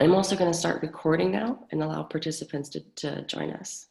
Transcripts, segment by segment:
I'm also going to start recording now and allow participants to join us.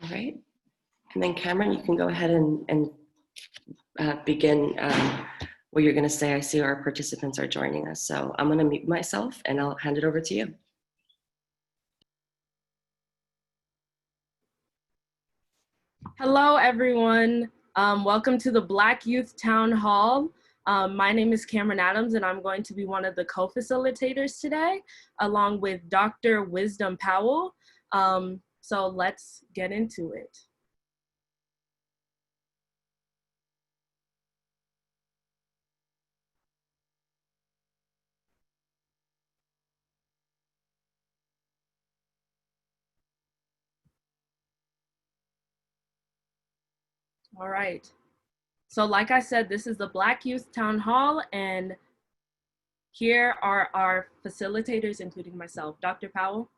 All right. And then Cameron, you can go ahead and begin what you're going to say. I see our participants are joining us. So I'm going to mute myself and I'll hand it over to you. Hello, everyone. Welcome to the Black Youth Town Hall. My name is Cameron Adams, and I'm going to be one of the co-facilitators today, along with Dr. Wisdom Powell. So let's get into it. All right. So like I said, this is the Black Youth Town Hall, and here are our facilitators, including myself. Dr. Powell.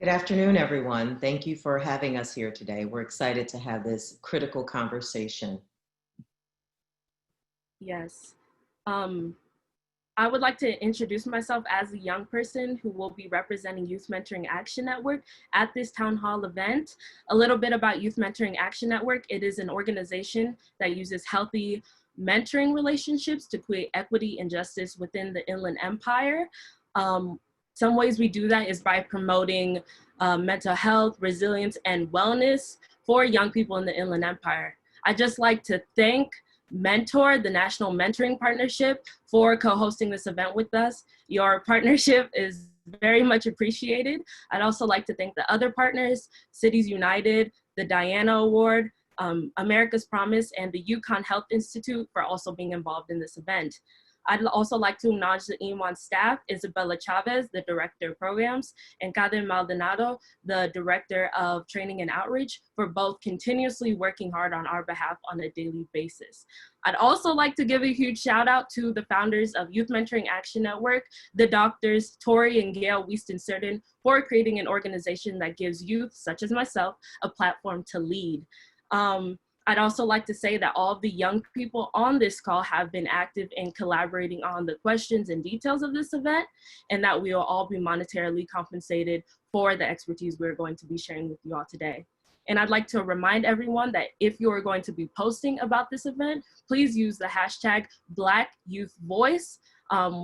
Good afternoon, everyone. Thank you for having us here today. We're excited to have this critical conversation. Yes. I would like to introduce myself as a young person who will be representing Youth Mentoring Action Network at this town hall event. A little bit about Youth Mentoring Action Network. It is an organization that uses healthy mentoring relationships to create equity and justice within the Inland Empire. Some ways we do that is by promoting mental health, resilience, and wellness for young people in the Inland Empire. I'd just like to thank Mentor, the National Mentoring Partnership, for co-hosting this event with us. Your partnership is very much appreciated. I'd also like to thank the other partners, Cities United, the Diana Award, America's Promise, and the Yukon Health Institute for also being involved in this event. I'd also like to acknowledge the EMON staff, Isabella Chavez, the Director of Programs, and Kaden Maldonado, the Director of Training and Outreach, for both continuously working hard on our behalf on a daily basis. I'd also like to give a huge shout out to the founders of Youth Mentoring Action Network, the doctors Tori and Gail Wieston-Certain, for creating an organization that gives youth, such as myself, a platform to lead. I'd also like to say that all of the young people on this call have been active in collaborating on the questions and details of this event, and that we will all be monetarily compensated for the expertise we're going to be sharing with you all today. And I'd like to remind everyone that if you're going to be posting about this event, please use the hashtag Black Youth Voice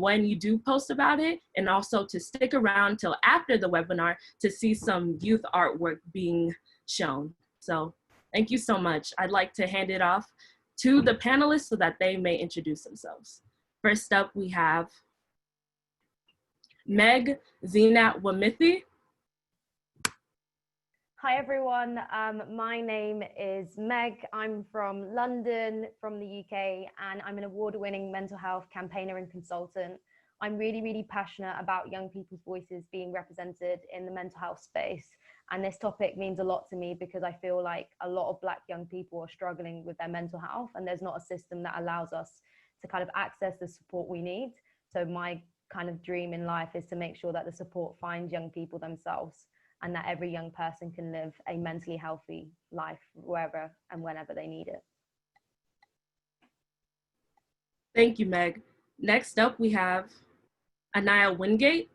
when you do post about it, and also to stick around till after the webinar to see some youth artwork being shown. So thank you so much. I'd like to hand it off to the panelists so that they may introduce themselves. First up, we have Meg Zeenat Wamithi. Hi everyone, my name is Meg. I'm from London, from the UK, and I'm an award-winning mental health campaigner and consultant. I'm really passionate about young people's voices being represented in the mental health space. And this topic means a lot to me because I feel like a lot of Black young people are struggling with their mental health, and there's not a system that allows us to kind of access the support we need. So my kind of dream in life is to make sure that the support finds young people themselves, and that every young person can live a mentally healthy life wherever and whenever they need it. Thank you, Meg. Next up, we have Aniya Wingate.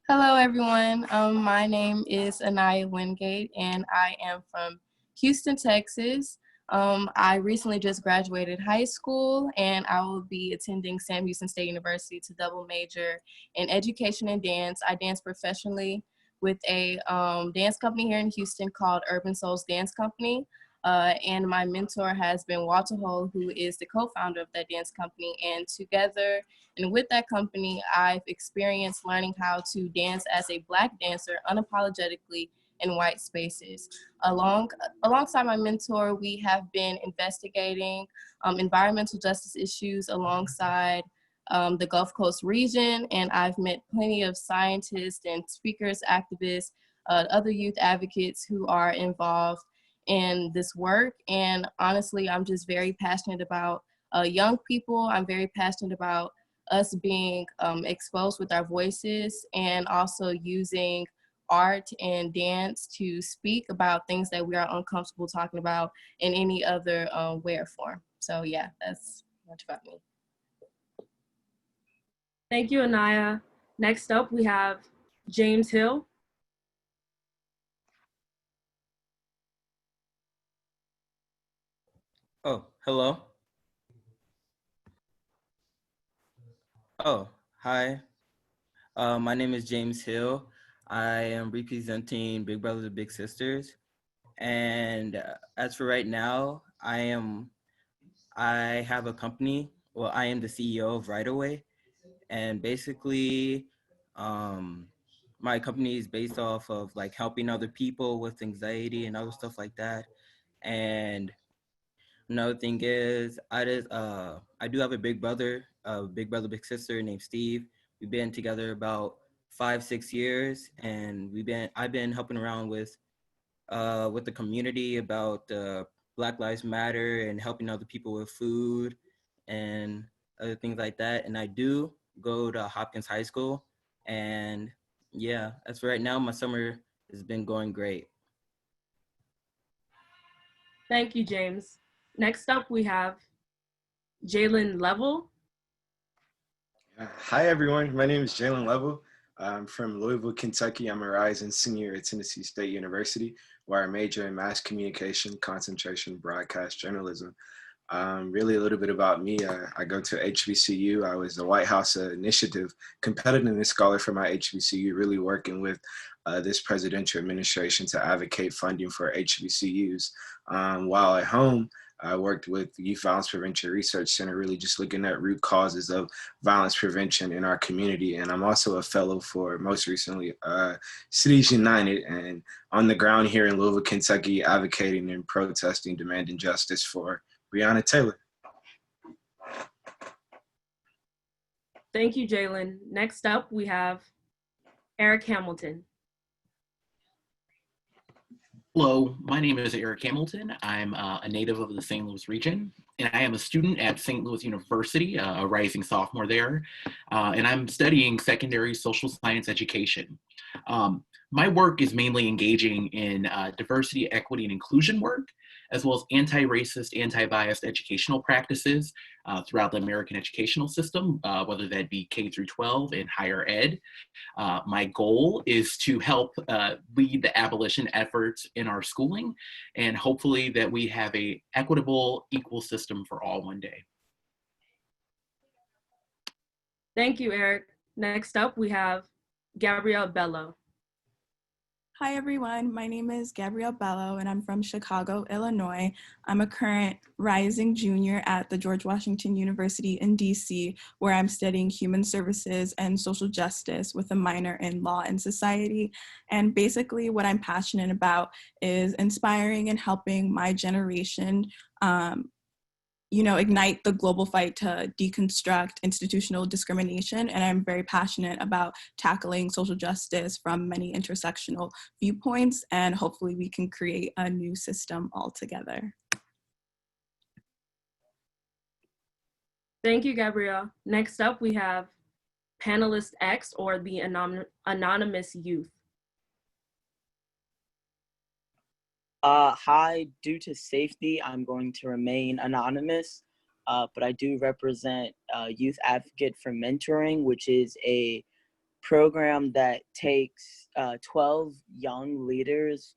Hello, everyone. My name is Aniya Wingate, and I am from Houston, Texas. I recently just graduated high school, and I will be attending Sam Houston State University to double major in education and dance. I dance professionally with a dance company here in Houston called Urban Souls Dance Company. And my mentor has been Walter Hull, who is the co-founder of that dance company. And together and with that company, I've experienced learning how to dance as a Black dancer unapologetically in white spaces. Alongside my mentor, we have been investigating environmental justice issues alongside the Gulf Coast region, and I've met plenty of scientists and speakers, activists, other youth advocates who are involved in this work. And honestly, I'm just very passionate about young people. I'm very passionate about us being exposed with our voices, and also using art and dance to speak about things that we are uncomfortable talking about in any other way or form. So yeah, that's much about me. Thank you, Aniya. Next up, we have James Hill. Oh, hello. Oh, hi. My name is James Hill. I am representing Big Brothers and Big Sisters. And as for right now, I have a company. Well, I am the CEO of Right Away. And basically, my company is based off of like helping other people with anxiety and other stuff like that. And another thing is, I do have a big brother, big sister named Steve. We've been together about 5-6 years, and I've been helping around with the community about Black Lives Matter and helping other people with food and other things like that. And I do go to Hopkins High School, and yeah, as for right now, my summer has been going great. Thank you, James. Next up, we have Jailen Leavell. Hi, everyone. My name is Jailen Leavell. I'm from Louisville, Kentucky. I'm a rising senior at Tennessee State University, where I major in mass communication, concentration, broadcast journalism. Really a little bit about me. I go to HBCU. I was the White House Initiative competitiveness scholar for my HBCU, really working with this presidential administration to advocate funding for HBCUs. While at home, I worked with the Youth Violence Prevention Research Center, really just looking at root causes of violence prevention in our community. And I'm also a fellow for, most recently, Cities United, and on the ground here in Louisville, Kentucky, advocating and protesting, demanding justice for Breonna Taylor. Thank you, Jailen. Next up, we have Aric Hamilton. Hello, my name is Aric Hamilton. I'm a native of the St. Louis region, and I am a student at St. Louis University, a rising sophomore there, and I'm studying secondary social science education. My work is mainly engaging in diversity, equity, and inclusion work, as well as anti-racist, anti-biased educational practices throughout the American educational system, whether that be K through 12 and higher ed. My goal is to help lead the abolition efforts in our schooling, and hopefully that we have a equitable, equal system for all one day. Thank you, Aric. Next up, we have Gabrielle Bello. Hi everyone, my name is Gabrielle Bello and I'm from Chicago, Illinois. I'm a current rising junior at the George Washington University in DC, where I'm studying human services and social justice with a minor in law and society. And basically what I'm passionate about is inspiring and helping my generation ignite the global fight to deconstruct institutional discrimination. And I'm very passionate about tackling social justice from many intersectional viewpoints, and hopefully we can create a new system altogether. Thank you, Gabrielle. Next up, we have Panelist X, or the Anonymous Youth. Hi, due to safety, I'm going to remain anonymous, but I do represent Youth Advocate for Mentoring, which is a program that takes 12 young leaders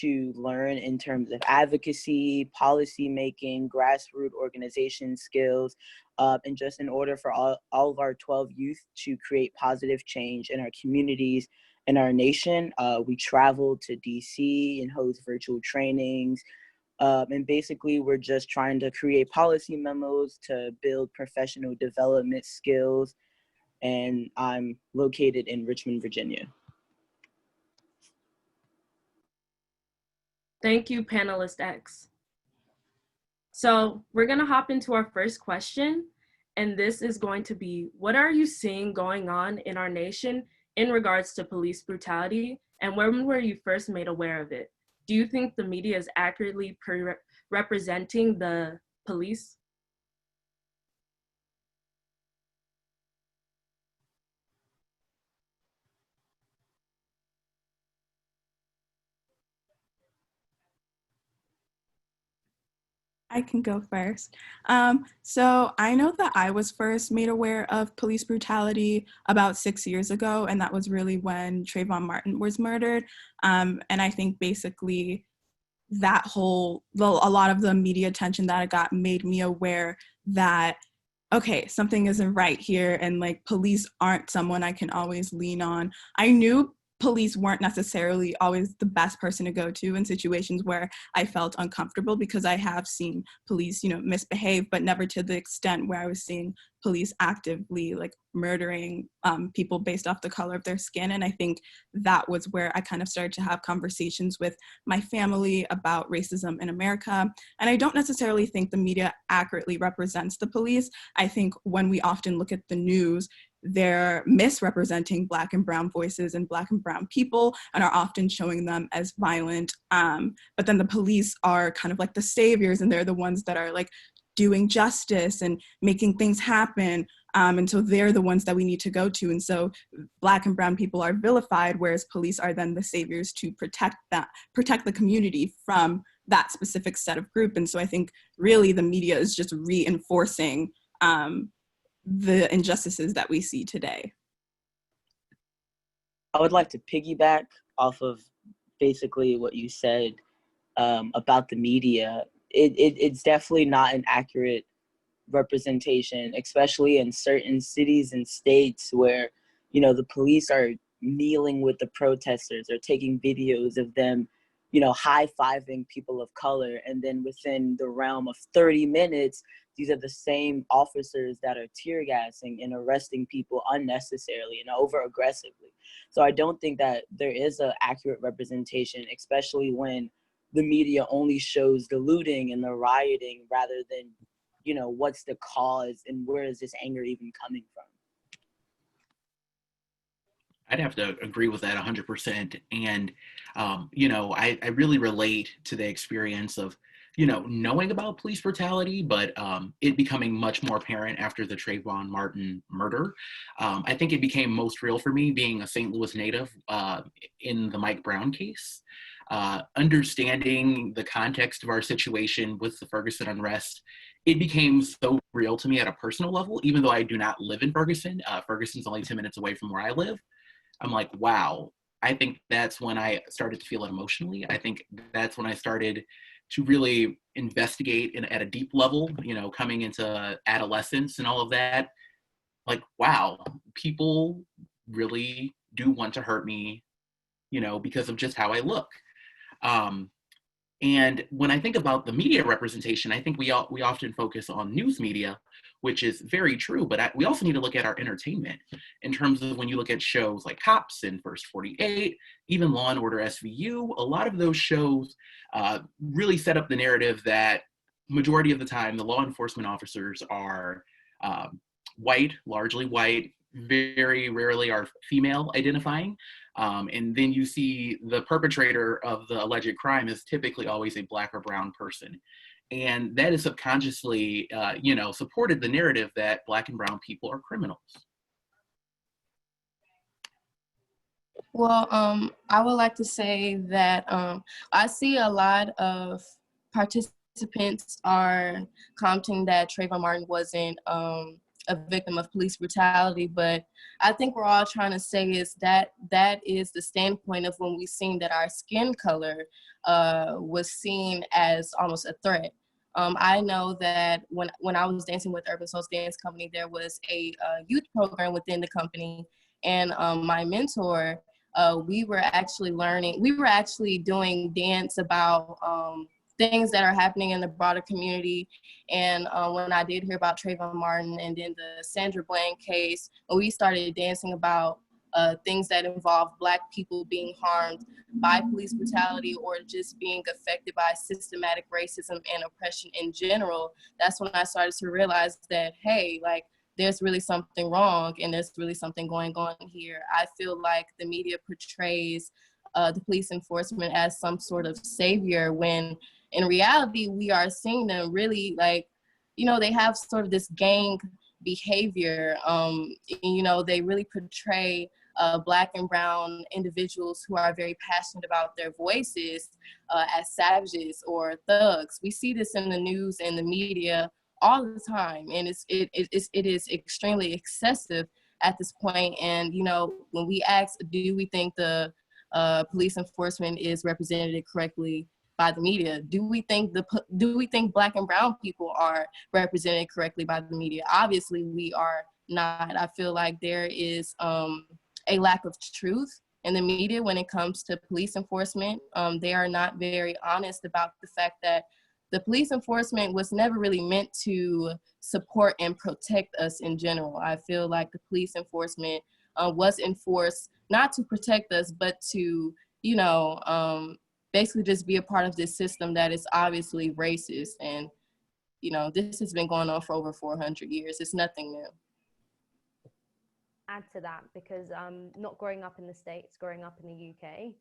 to learn in terms of advocacy, policy making, grassroots organization skills, and just in order for all of our 12 youth to create positive change in our communities, in our nation. We travel to DC and host virtual trainings, And basically, we're just trying to create policy memos to build professional development skills. And I'm located in Richmond, Virginia. Thank you, panelist X. So we're gonna hop into our first question, and this is going to be, what are you seeing going on in our nation in regards to police brutality, and when were you first made aware of it? Do you think the media is accurately representing the police? I can go first. So I know that I was first made aware of police brutality about 6 years ago, and that was really when Trayvon Martin was murdered. And I think basically that a lot of the media attention that it got made me aware that, okay, something isn't right here, and like police aren't someone I can always lean on. I knew police weren't necessarily always the best person to go to in situations where I felt uncomfortable, because I have seen police, misbehave, but never to the extent where I was seeing police actively like murdering people based off the color of their skin. And I think that was where I kind of started to have conversations with my family about racism in America. And I don't necessarily think the media accurately represents the police. I think when we often look at the news, they're misrepresenting Black and brown voices and Black and brown people, and are often showing them as violent. But then the police are kind of like the saviors, and they're the ones that are like doing justice and making things happen. And so they're the ones that we need to go to. And so Black and brown people are vilified, whereas police are then the saviors to protect the community from that specific set of group. And so I think really the media is just reinforcing the injustices that we see today. I would like to piggyback off of basically what you said about the media. It's definitely not an accurate representation, especially in certain cities and states where, the police are kneeling with the protesters or taking videos of them, high-fiving people of color. And then within the realm of 30 minutes, these are the same officers that are tear gassing and arresting people unnecessarily and over aggressively. So I don't think that there is an accurate representation, especially when the media only shows the looting and the rioting rather than, what's the cause and where is this anger even coming from? I'd have to agree with that 100%. And, I really relate to the experience of, knowing about police brutality, but it becoming much more apparent after the Trayvon Martin murder. I think it became most real for me being a St. Louis native in the Mike Brown case. Understanding the context of our situation with the Ferguson unrest, it became so real to me at a personal level, even though I do not live in Ferguson. Ferguson's only 10 minutes away from where I live. I'm like, wow. I think that's when I started to feel it emotionally. I think that's when I started to really investigate at a deep level, coming into adolescence and all of that. Like, wow, people really do want to hurt me, because of just how I look. And when I think about the media representation, I think we often focus on news media, which is very true, but we also need to look at our entertainment in terms of when you look at shows like Cops and First 48, even Law and Order SVU. A lot of those shows really set up the narrative that majority of the time the law enforcement officers are white, largely white, very rarely are female identifying. And then you see the perpetrator of the alleged crime is typically always a Black or brown person. And that is subconsciously, supported the narrative that Black and brown people are criminals. Well, I would like to say that I see a lot of participants are commenting that Trayvon Martin wasn't a victim of police brutality, but I think we're all trying to say is that is the standpoint of when we seen that our skin color was seen as almost a threat. I know that when I was dancing with Urban Soul's dance company, there was a youth program within the company, and my mentor, we were actually doing dance about things that are happening in the broader community. And when I did hear about Trayvon Martin and then the Sandra Bland case, when we started dancing about things that involve Black people being harmed by police brutality or just being affected by systematic racism and oppression in general, that's when I started to realize that, hey, like, there's really something wrong and there's really something going on here. I feel like the media portrays the police enforcement as some sort of savior when in reality we are seeing them really, like, you know, they have sort of this gang behavior. You know, they really portray Black and brown individuals who are very passionate about their voices as savages or thugs. We see this in the news and the media all the time, and it is extremely excessive at this point. And you know, when we ask, do we think the police enforcement is represented correctly by the media? Do we think Black and brown people are represented correctly by the media? Obviously, we are not. I feel like there is a lack of truth in the media when it comes to police enforcement. They are not very honest about the fact that the police enforcement was never really meant to support and protect us in general. I feel like the police enforcement was enforced not to protect us, but to, you know, basically just be a part of this system that is obviously racist. And, you know, this has been going on for over 400 years. It's nothing new. Add to that, because not growing up in the States, growing up in the UK,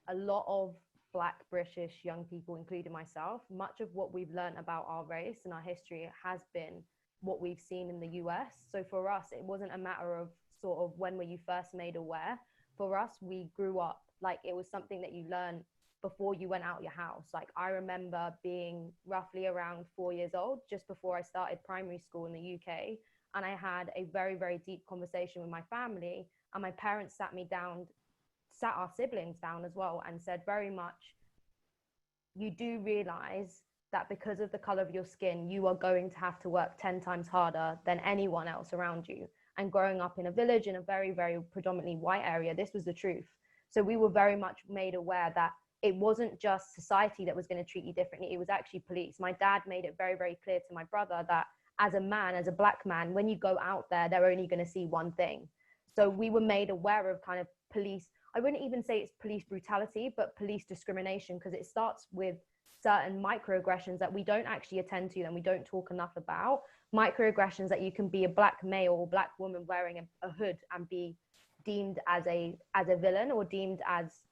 a lot of Black British young people, including myself, much of what we've learned about our race and our history has been what we've seen in the US. So for us, it wasn't a matter of sort of when were you first made aware. For us, we grew up, like it was something that you learned before you went out your house. Like I remember being roughly around 4 years old, just before I started primary school in the UK. And I had a very, very deep conversation with my family, and my parents sat our siblings down as well, and said very much, you do realize that because of the color of your skin, you are going to have to work 10 times harder than anyone else around you. And growing up in a village in a very, very predominantly white area, this was the truth. So we were very much made aware that it wasn't just society that was going to treat you differently. It was actually police. My dad made it very, very clear to my brother that as a man, as a Black man, when you go out there, they're only going to see one thing. So we were made aware of kind of police. I wouldn't even say it's police brutality, but police discrimination, because it starts with certain microaggressions that we don't actually attend to and we don't talk enough about. Microaggressions that you can be a Black male or Black woman wearing a hood and be deemed as a villain or deemed as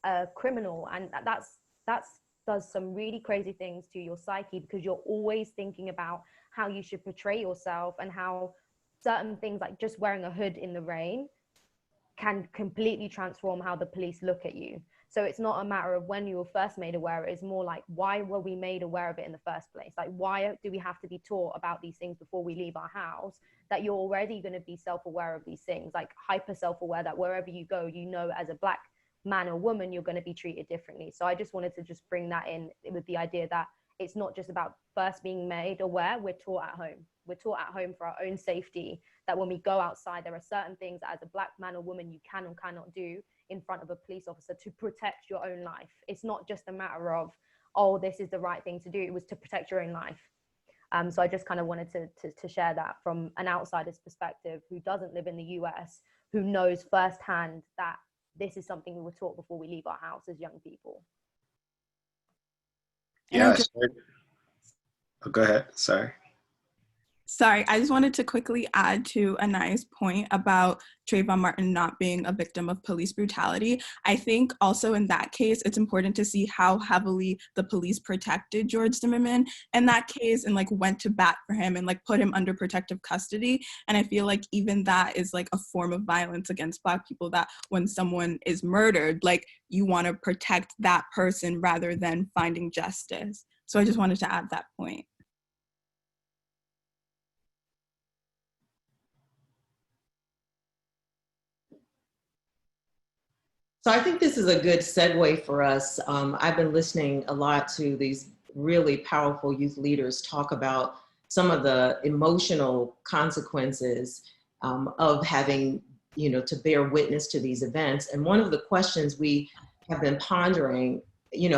a criminal, and that's does some really crazy things to your psyche, because you're always thinking about how you should portray yourself and how certain things like just wearing a hood in the rain can completely transform how the police look at you. So it's not a matter of when you were first made aware, it's more like, why were we made aware of it in the first place? Like, why do we have to be taught about these things before we leave our house, that you're already going to be self-aware of these things, like hyper self-aware, that wherever you go, you know, as a Black man or woman, you're going to be treated differently. So I just wanted to just bring that in with the idea that it's not just about first being made aware. We're taught at home. We're taught at home for our own safety, that when we go outside, there are certain things that as a Black man or woman you can or cannot do in front of a police officer to protect your own life. It's not just a matter of, oh, this is the right thing to do. It was to protect your own life. So I just kind of wanted to share that from an outsider's perspective who doesn't live in the US, who knows firsthand that this is something we were taught before we leave our house as young people. Yeah, oh, go ahead. Sorry, I just wanted to quickly add to Aniya's point about Trayvon Martin not being a victim of police brutality. I think also in that case, it's important to see how heavily the police protected George Zimmerman in that case and like went to bat for him and like put him under protective custody. And I feel like even that is like a form of violence against Black people, that when someone is murdered, like you want to protect that person rather than finding justice. So I just wanted to add that point. So I think this is a good segue for us. I've been listening a lot to these really powerful youth leaders talk about some of the emotional consequences of having, you know, to bear witness to these events. And one of the questions we have been pondering,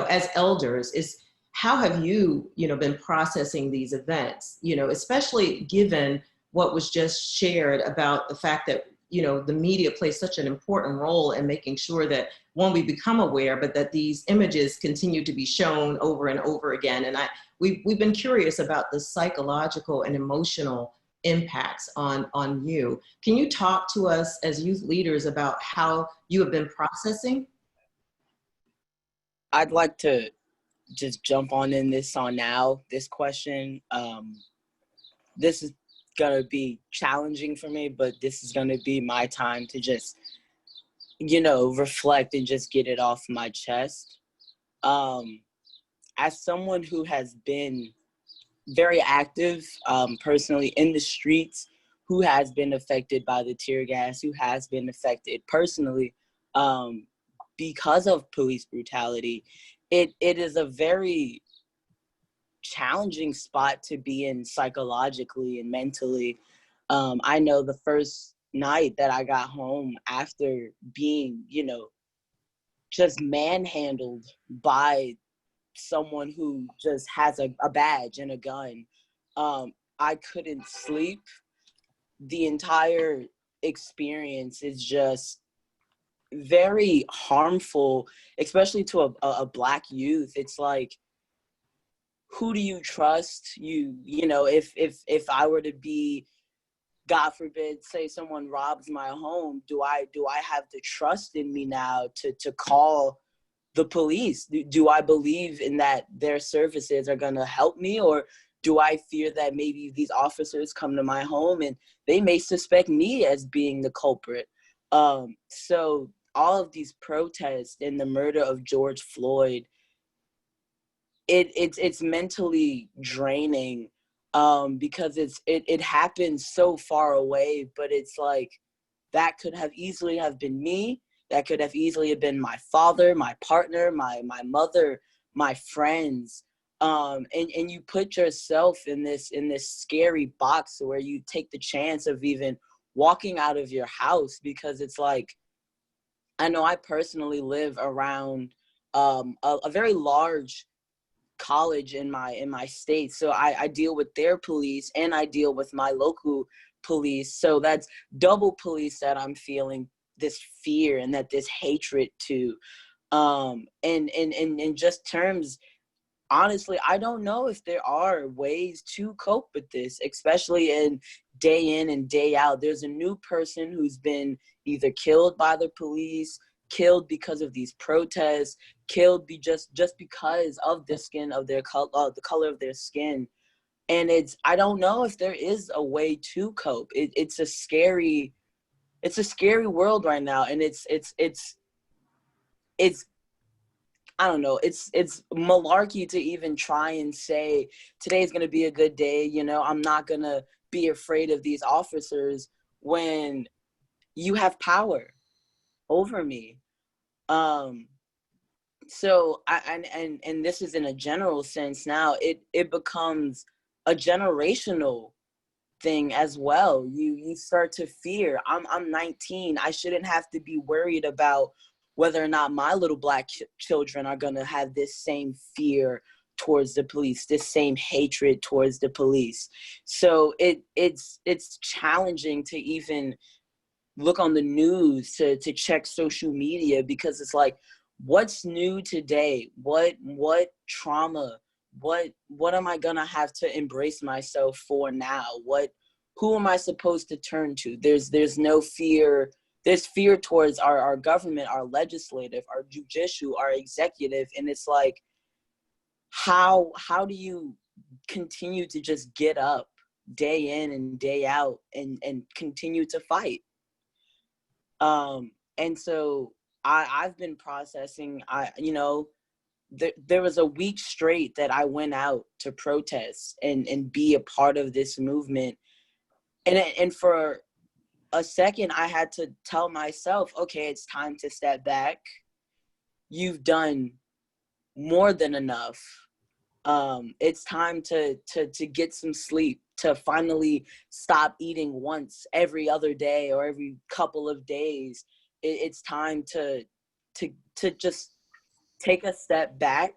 as elders is how have you, been processing these events, especially given what was just shared about the fact that, the media plays such an important role in making sure that, one, we become aware, but that these images continue to be shown over and over again. And we've been curious about the psychological and emotional impacts on you. Can you talk to us as youth leaders about how you have been processing? I'd like to just jump on this question. This is gonna be challenging for me, but this is gonna be my time to just, reflect and just get it off my chest. As someone who has been very active personally in the streets, who has been affected by the tear gas, who has been affected personally because of police brutality, it is a very challenging spot to be in psychologically and mentally. I know the first night that I got home after being, just manhandled by someone who just has a badge and a gun, I couldn't sleep. The entire experience is just very harmful, especially to a Black youth. It's like, who do you trust? If I were to be, God forbid, say someone robs my home, do I have the trust in me now to call the police? Do I believe in that their services are gonna help me, or do I fear that maybe these officers come to my home and they may suspect me as being the culprit? So all of these protests and the murder of George Floyd, it's mentally draining, because it happens so far away, but it's like that could have easily have been me. That could have easily have been my father, my partner, my mother, my friends. And you put yourself in this scary box where you take the chance of even walking out of your house, because it's like, I know I personally live around a very large college in my state, so I deal with their police and I deal with my local police, so that's double police that I'm feeling this fear and this hatred to. And in just terms, honestly, I don't know if there are ways to cope with this, especially in and day out. There's a new person who's been either killed by the police, killed because of these protests, killed just because of the skin of their color, the color of their skin. And I don't know if there is a way to cope. It's a scary world right now, and it's I don't know, it's malarkey to even try and say today's gonna be a good day. I'm not gonna be afraid of these officers when you have power over me. So and this is in a general sense now, it becomes a generational thing as well. You start to fear. I'm 19. I shouldn't have to be worried about whether or not my little Black children are gonna have this same fear towards the police, this same hatred towards the police. So it's challenging to even look on the news, to check social media, because it's like, what's new today? What trauma? What am I gonna have to embrace myself for now? Who am I supposed to turn to? There's no fear. There's fear towards our government, our legislative, our judicial, our executive, and it's like, how do you continue to just get up day in and day out and continue to fight? And so I've been processing. There was a week straight that I went out to protest and be a part of this movement, and for a second I had to tell myself, okay, it's time to step back. You've done more than enough. It's time to get some sleep, to finally stop eating once every other day or every couple of days. It's time to just take a step back.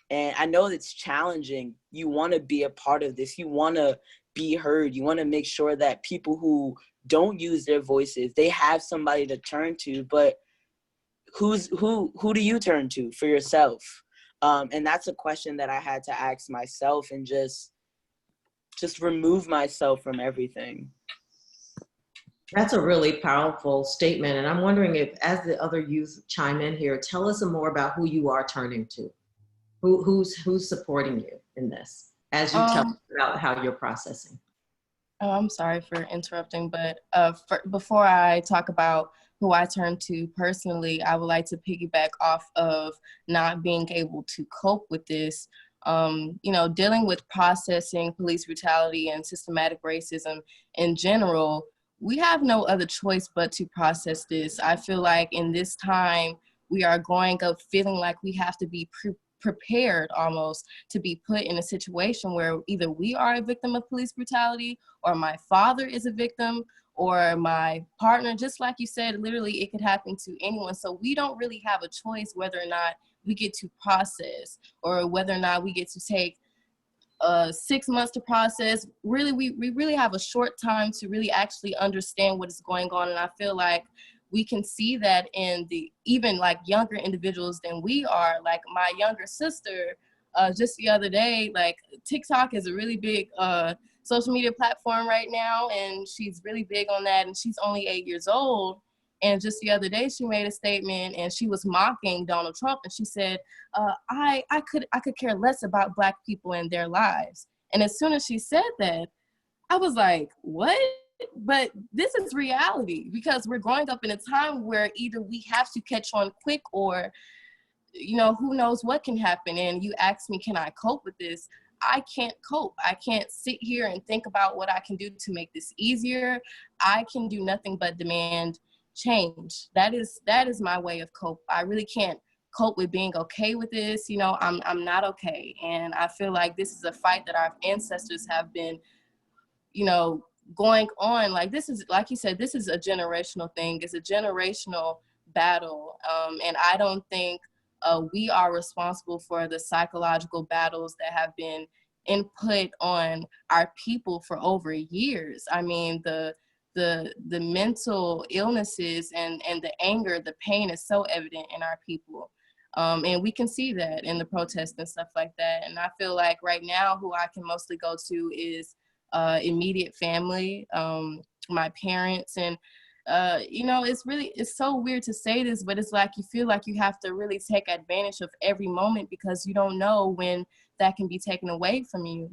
And I know it's challenging. You want to be a part of this. You want to be heard. You want to make sure that people who don't use their voices, they have somebody to turn to. But who do you turn to for yourself? And that's a question that I had to ask myself and just remove myself from everything. That's a really powerful statement. And I'm wondering if, as the other youth chime in here, tell us some more about who you are turning to. Who's supporting you in this as you tell us about how you're processing? Oh, I'm sorry for interrupting, but before I talk about who I turn to personally, I would like to piggyback off of not being able to cope with this. Dealing with processing police brutality and systematic racism in general, we have no other choice but to process this. I feel like in this time, we are growing up feeling like we have to be prepared almost to be put in a situation where either we are a victim of police brutality, or my father is a victim, or my partner. Just like you said, literally it could happen to anyone. So we don't really have a choice whether or not we get to process, or whether or not we get to take 6 months to process. Really, we really have a short time to really actually understand what is going on. And I feel like we can see that in even like younger individuals than we are. Like my younger sister, just the other day, like TikTok is a really big social media platform right now, and she's really big on that, and she's only 8 years old. And just the other day, she made a statement, and she was mocking Donald Trump, and she said, "I could care less about Black people and their lives." And as soon as she said that, I was like, "What?" But this is reality, because we're growing up in a time where either we have to catch on quick, or who knows what can happen. And you ask me, can I cope with this? I can't cope. I can't sit here and think about what I can do to make this easier. I can do nothing but demand change. That is my way of cope. I really can't cope with being okay with this. I'm not okay. And I feel like this is a fight that our ancestors have been, going on. Like, this is, like you said, this is a generational thing. It's a generational battle. And I don't think we are responsible for the psychological battles that have been input on our people for over years. I mean, the mental illnesses and the anger, the pain is so evident in our people. And we can see that in the protests and stuff like that. And I feel like right now who I can mostly go to is immediate family, my parents. And it's so weird to say this, but it's like you feel like you have to really take advantage of every moment, because you don't know when that can be taken away from you.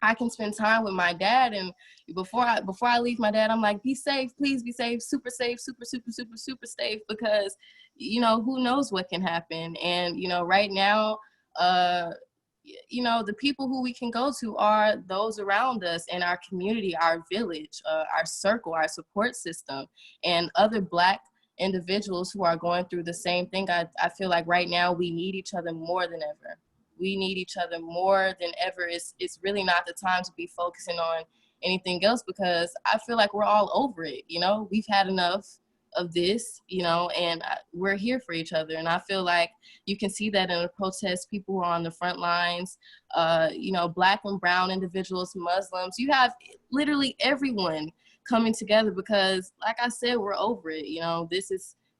I can spend time with my dad, and before I leave my dad, I'm like, be safe, please be safe, super safe, super safe, because who knows what can happen. And right now, the people who we can go to are those around us in our community, our village, our circle, our support system, and other Black individuals who are going through the same thing. I feel like right now we need each other more than ever. We need each other more than ever. It's really not the time to be focusing on anything else, because I feel like we're all over it. We've had enough of this, and we're here for each other. And I feel like you can see that in the protests. People who are on the front lines, Black and brown individuals, Muslims, you have literally everyone coming together, because like I said, we're over it.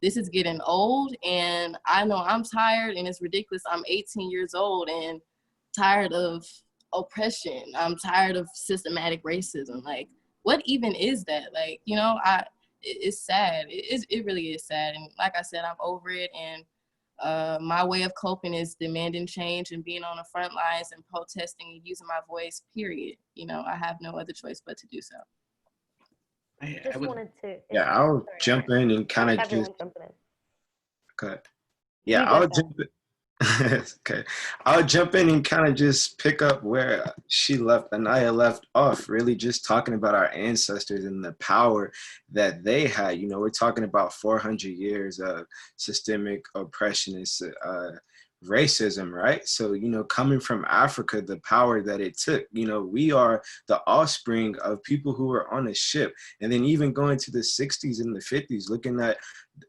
This is getting old, and I know I'm tired, and it's ridiculous. I'm 18 years old and tired of oppression. I'm tired of systematic racism. Like, what even is that? Like, it's sad. It really is sad. And like I said, I'm over it. And my way of coping is demanding change and being on the front lines and protesting and using my voice, period. I have no other choice but to do so. I'll jump in and kind of just. Okay. Yeah, I'll jump in. Okay. I'll jump in and kind of just pick up where Aniya left off, really just talking about our ancestors and the power that they had. We're talking about 400 years of systemic oppression and racism, right? So, coming from Africa, the power that it took, we are the offspring of people who were on a ship. And then even going to the 60s and the 50s, looking at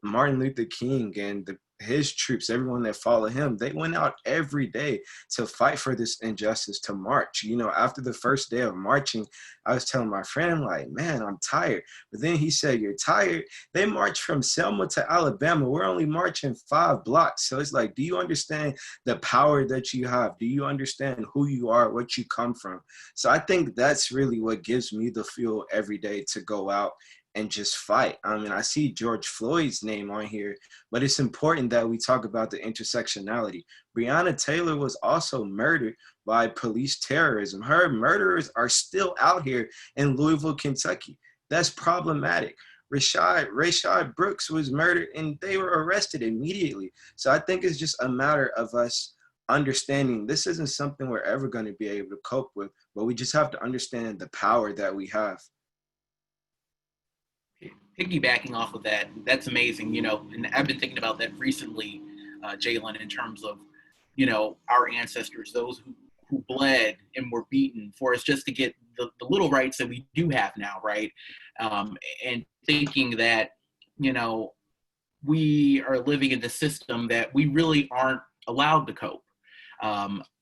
Martin Luther King and the his troops, everyone that followed him, they went out every day to fight for this injustice, to march. You know, after the first day of marching, I was telling my friend, like, man, I'm tired. But then he said, you're tired? They marched from Selma to Alabama. We're only marching 5 blocks. So it's like, do you understand the power that you have? Do you understand who you are, what you come from? So I think that's really what gives me the fuel every day to go out and just fight. I mean, I see George Floyd's name on here, but it's important that we talk about the intersectionality. Breonna Taylor was also murdered by police terrorism. Her murderers are still out here in Louisville, Kentucky. That's problematic. Rayshard Brooks was murdered and they were arrested immediately. So I think it's just a matter of us understanding this isn't something we're ever going to be able to cope with, but we just have to understand the power that we have. Piggybacking off of that, that's amazing, you know, and I've been thinking about that recently, Jailen, in terms of, you know, our ancestors, those who bled and were beaten for us just to get the little rights that we do have now, right? And thinking that, you know, we are living in the system that we really aren't allowed to cope.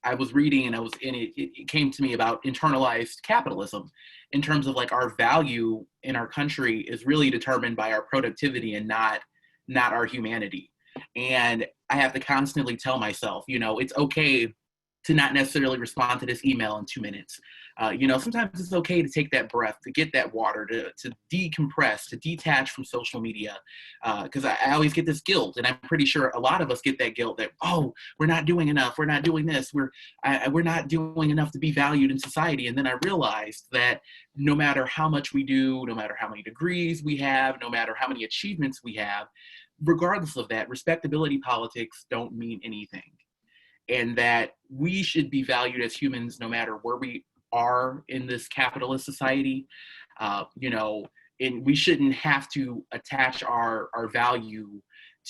I was reading and it came to me about internalized capitalism in terms of like our value in our country is really determined by our productivity and not our humanity. And I have to constantly tell myself, you know, it's okay to not necessarily respond to this email in 2 minutes. You know, sometimes it's okay to take that breath, to get that water, to decompress, to detach from social media. Because I always get this guilt, and I'm pretty sure a lot of us get that guilt that, oh, we're not doing enough, we're not doing this, we're not doing enough to be valued in society. And then I realized that no matter how much we do, no matter how many degrees we have, no matter how many achievements we have, regardless of that, respectability politics don't mean anything. And that we should be valued as humans no matter where we are in this capitalist society, you know, and we shouldn't have to attach our value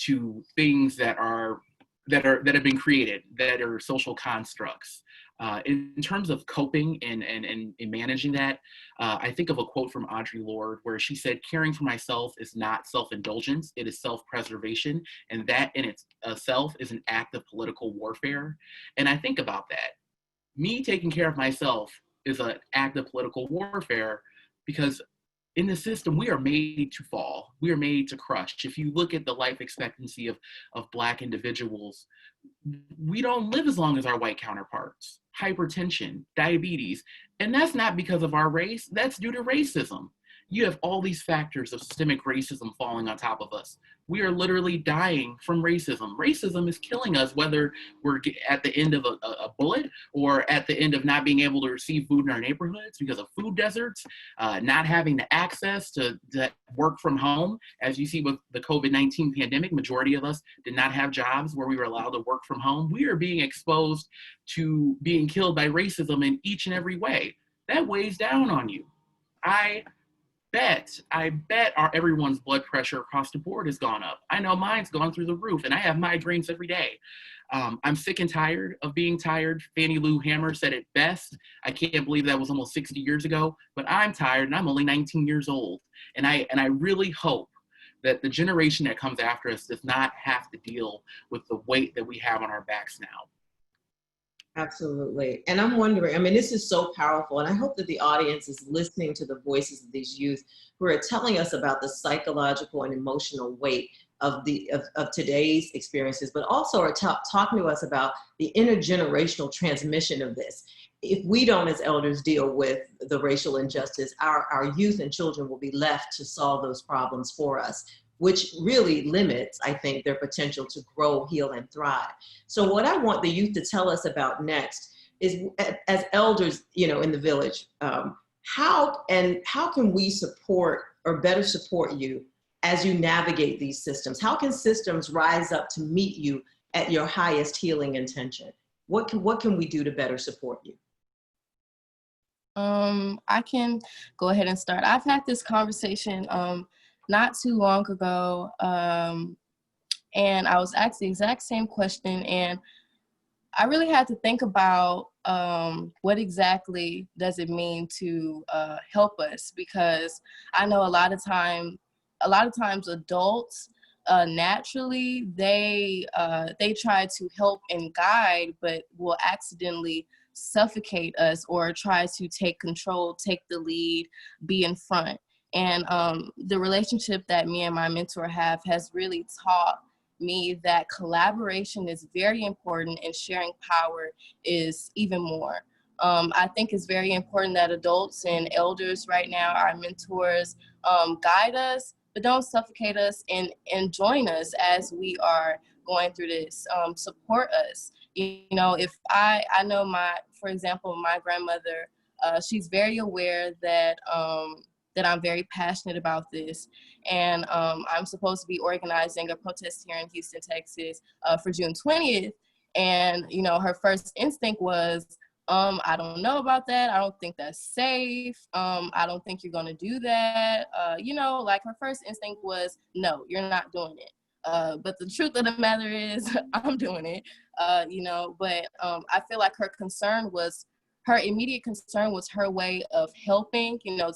to things that have been created, that are social constructs. In terms of coping and managing that, I think of a quote from Audre Lorde where she said, caring for myself is not self-indulgence, it is self-preservation. And that in itself is an act of political warfare. And I think about that. Me taking care of myself is an act of political warfare because in the system, we are made to fall. We are made to crush. If you look at the life expectancy of Black individuals, we don't live as long as our white counterparts. Hypertension, diabetes, and that's not because of our race, that's due to racism. You have all these factors of systemic racism falling on top of us. We are literally dying from racism. Racism is killing us, whether we're at the end of a bullet or at the end of not being able to receive food in our neighborhoods because of food deserts, not having the access to work from home. As you see with the COVID-19 pandemic, majority of us did not have jobs where we were allowed to work from home. We are being exposed to being killed by racism in each and every way. That weighs down on you. I bet everyone's blood pressure across the board has gone up. I know mine's gone through the roof, and I have migraines every day. I'm sick and tired of being tired. Fannie Lou Hamer said it best. I can't believe that was almost 60 years ago, but I'm tired, and I'm only 19 years old. And I really hope that the generation that comes after us does not have to deal with the weight that we have on our backs now. Absolutely. And I'm wondering, I mean, this is so powerful, and I hope that the audience is listening to the voices of these youth who are telling us about the psychological and emotional weight of today's experiences, but also are talking to us about the intergenerational transmission of this. If we don't, as elders, deal with the racial injustice, our youth and children will be left to solve those problems for us, which really limits, I think, their potential to grow, heal, and thrive. So what I want the youth to tell us about next is, as elders, you know, in the village, how can we support or better support you as you navigate these systems? How can systems rise up to meet you at your highest healing intention? What can we do to better support you? I can go ahead and start. I've had this conversation not too long ago, and I was asked the exact same question, and I really had to think about what exactly does it mean to help us, because I know a lot of times adults naturally they try to help and guide, but will accidentally suffocate us or try to take control, take the lead, be in front. And the relationship that me and my mentor have has really taught me that collaboration is very important and sharing power is even more. I think it's very important that adults and elders right now, our mentors, guide us, but don't suffocate us, and join us as we are going through this, support us. You know, if I know for example, my grandmother, she's very aware that that I'm very passionate about this. And I'm supposed to be organizing a protest here in Houston, Texas for June 20th. And, you know, her first instinct was, I don't know about that. I don't think that's safe. I don't think you're going to do that. You know, like her first instinct was, no, you're not doing it. But the truth of the matter is I'm doing it, you know, but I feel like her immediate concern was her way of helping, you know,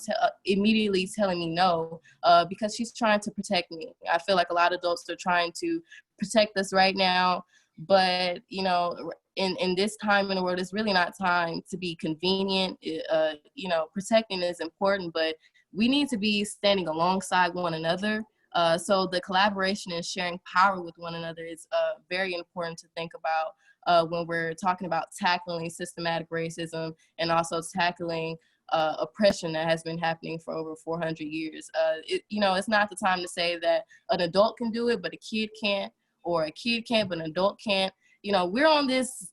immediately telling me no, because she's trying to protect me. I feel like a lot of adults are trying to protect us right now, but, you know, in this time in the world, it's really not time to be convenient. You know, protecting is important, but we need to be standing alongside one another. So the collaboration and sharing power with one another is very important to think about when we're talking about tackling systematic racism and also tackling oppression that has been happening for over 400 years. You know, it's not the time to say that an adult can do it, but a kid can't, or a kid can't, but an adult can't. You know, we're on this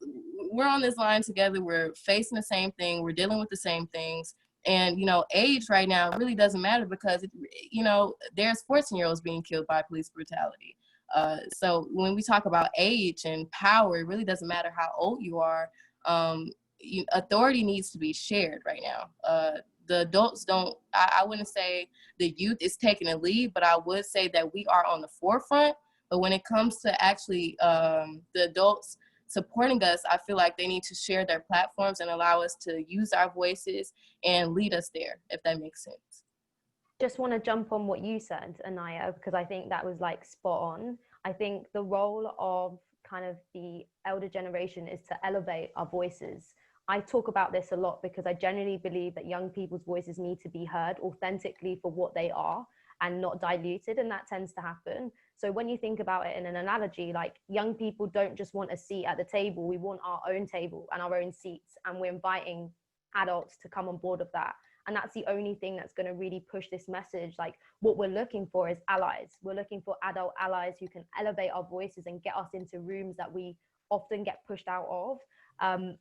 line together. We're facing the same thing. We're dealing with the same things. And, you know, age right now really doesn't matter because, you know, there's 14-year-olds being killed by police brutality. So when we talk about age and power, it really doesn't matter how old you are. Authority needs to be shared right now. The adults don't, I wouldn't say the youth is taking a lead, but I would say that we are on the forefront. But when it comes to actually the adults supporting us, I feel like they need to share their platforms and allow us to use our voices and lead us there, if that makes sense. Just want to jump on what you said, Aniya, because I think that was like spot on. I think the role of kind of the elder generation is to elevate our voices. I talk about this a lot because I genuinely believe that young people's voices need to be heard authentically for what they are and not diluted, and that tends to happen. So when you think about it in an analogy, like young people don't just want a seat at the table, we want our own table and our own seats, and we're inviting adults to come on board of that. And that's the only thing that's going to really push this message. Like what we're looking for is allies. We're looking for adult allies who can elevate our voices and get us into rooms that we often get pushed out of.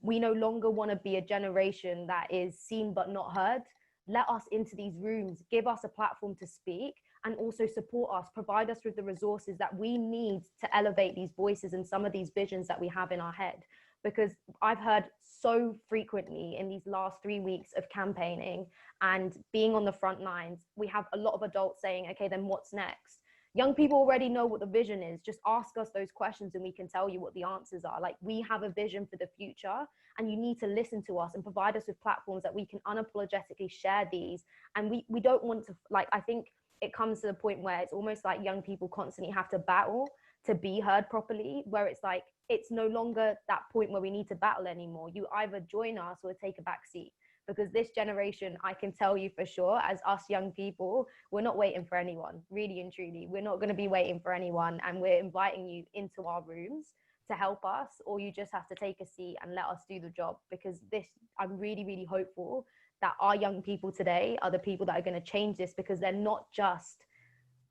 We no longer want to be a generation that is seen but not heard. Let us into these rooms, give us a platform to speak, and also support us, provide us with the resources that we need to elevate these voices and some of these visions that we have in our head. Because I've heard so frequently in these last 3 weeks of campaigning and being on the front lines, we have a lot of adults saying, okay, then what's next? Young people already know what the vision is. Just ask us those questions and we can tell you what the answers are. Like, we have a vision for the future and you need to listen to us and provide us with platforms that we can unapologetically share these. And we don't want to, like, I think it comes to the point where it's almost like young people constantly have to battle to be heard properly, where it's like, it's no longer that point where we need to battle anymore. You either join us or take a back seat. Because this generation, I can tell you for sure, as us young people, we're not waiting for anyone, really and truly. We're not going to be waiting for anyone, and we're inviting you into our rooms to help us, or you just have to take a seat and let us do the job. Because this, I'm really, really hopeful that our young people today are the people that are going to change this, because they're not just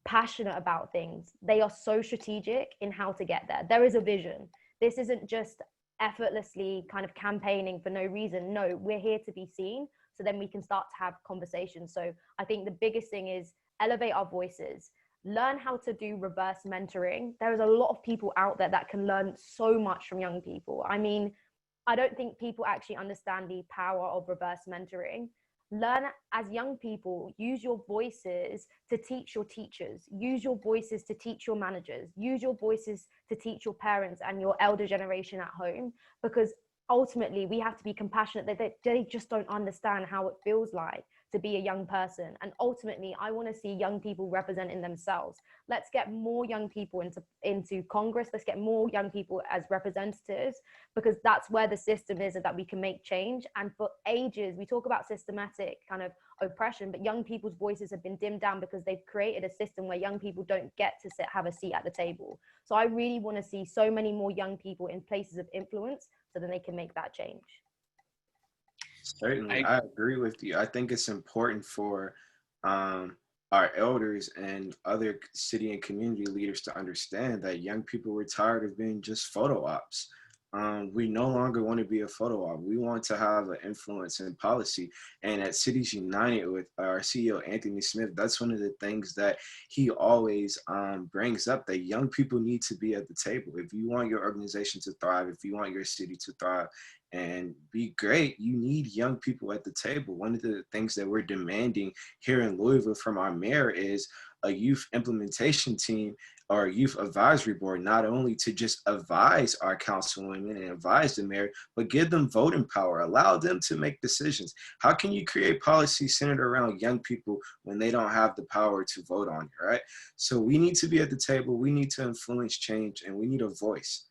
passionate about things. They are so strategic in how to get there. There is a vision. This isn't just effortlessly kind of campaigning for no reason. No, we're here to be seen, so then we can start to have conversations. So I think the biggest thing is elevate our voices, learn how to do reverse mentoring. There is a lot of people out there that can learn so much from young people. I mean, I don't think people actually understand the power of reverse mentoring. Learn as young people, use your voices to teach your teachers, use your voices to teach your managers, use your voices to teach your parents and your elder generation at home, because ultimately we have to be compassionate. They just don't understand how it feels like to be a young person. And ultimately, I want to see young people representing themselves. Let's get more young people into Congress. Let's get more young people as representatives, because that's where the system is and that we can make change. And for ages, we talk about systematic kind of oppression, but young people's voices have been dimmed down because they've created a system where young people don't get to have a seat at the table. So I really want to see so many more young people in places of influence so then they can make that change. Certainly, I agree with you. I think it's important for our elders and other city and community leaders to understand that young people were tired of being just photo ops. We no longer want to be a photo op. We want to have an influence in policy. And at Cities United with our CEO, Anthony Smith, that's one of the things that he always brings up, that young people need to be at the table. If you want your organization to thrive, if you want your city to thrive and be great, you need young people at the table. One of the things that we're demanding here in Louisville from our mayor is a youth implementation team or a youth advisory board, not only to just advise our councilwomen and advise the mayor, but give them voting power, allow them to make decisions. How can you create policy centered around young people when they don't have the power to vote on it, right? So we need to be at the table, we need to influence change, and we need a voice.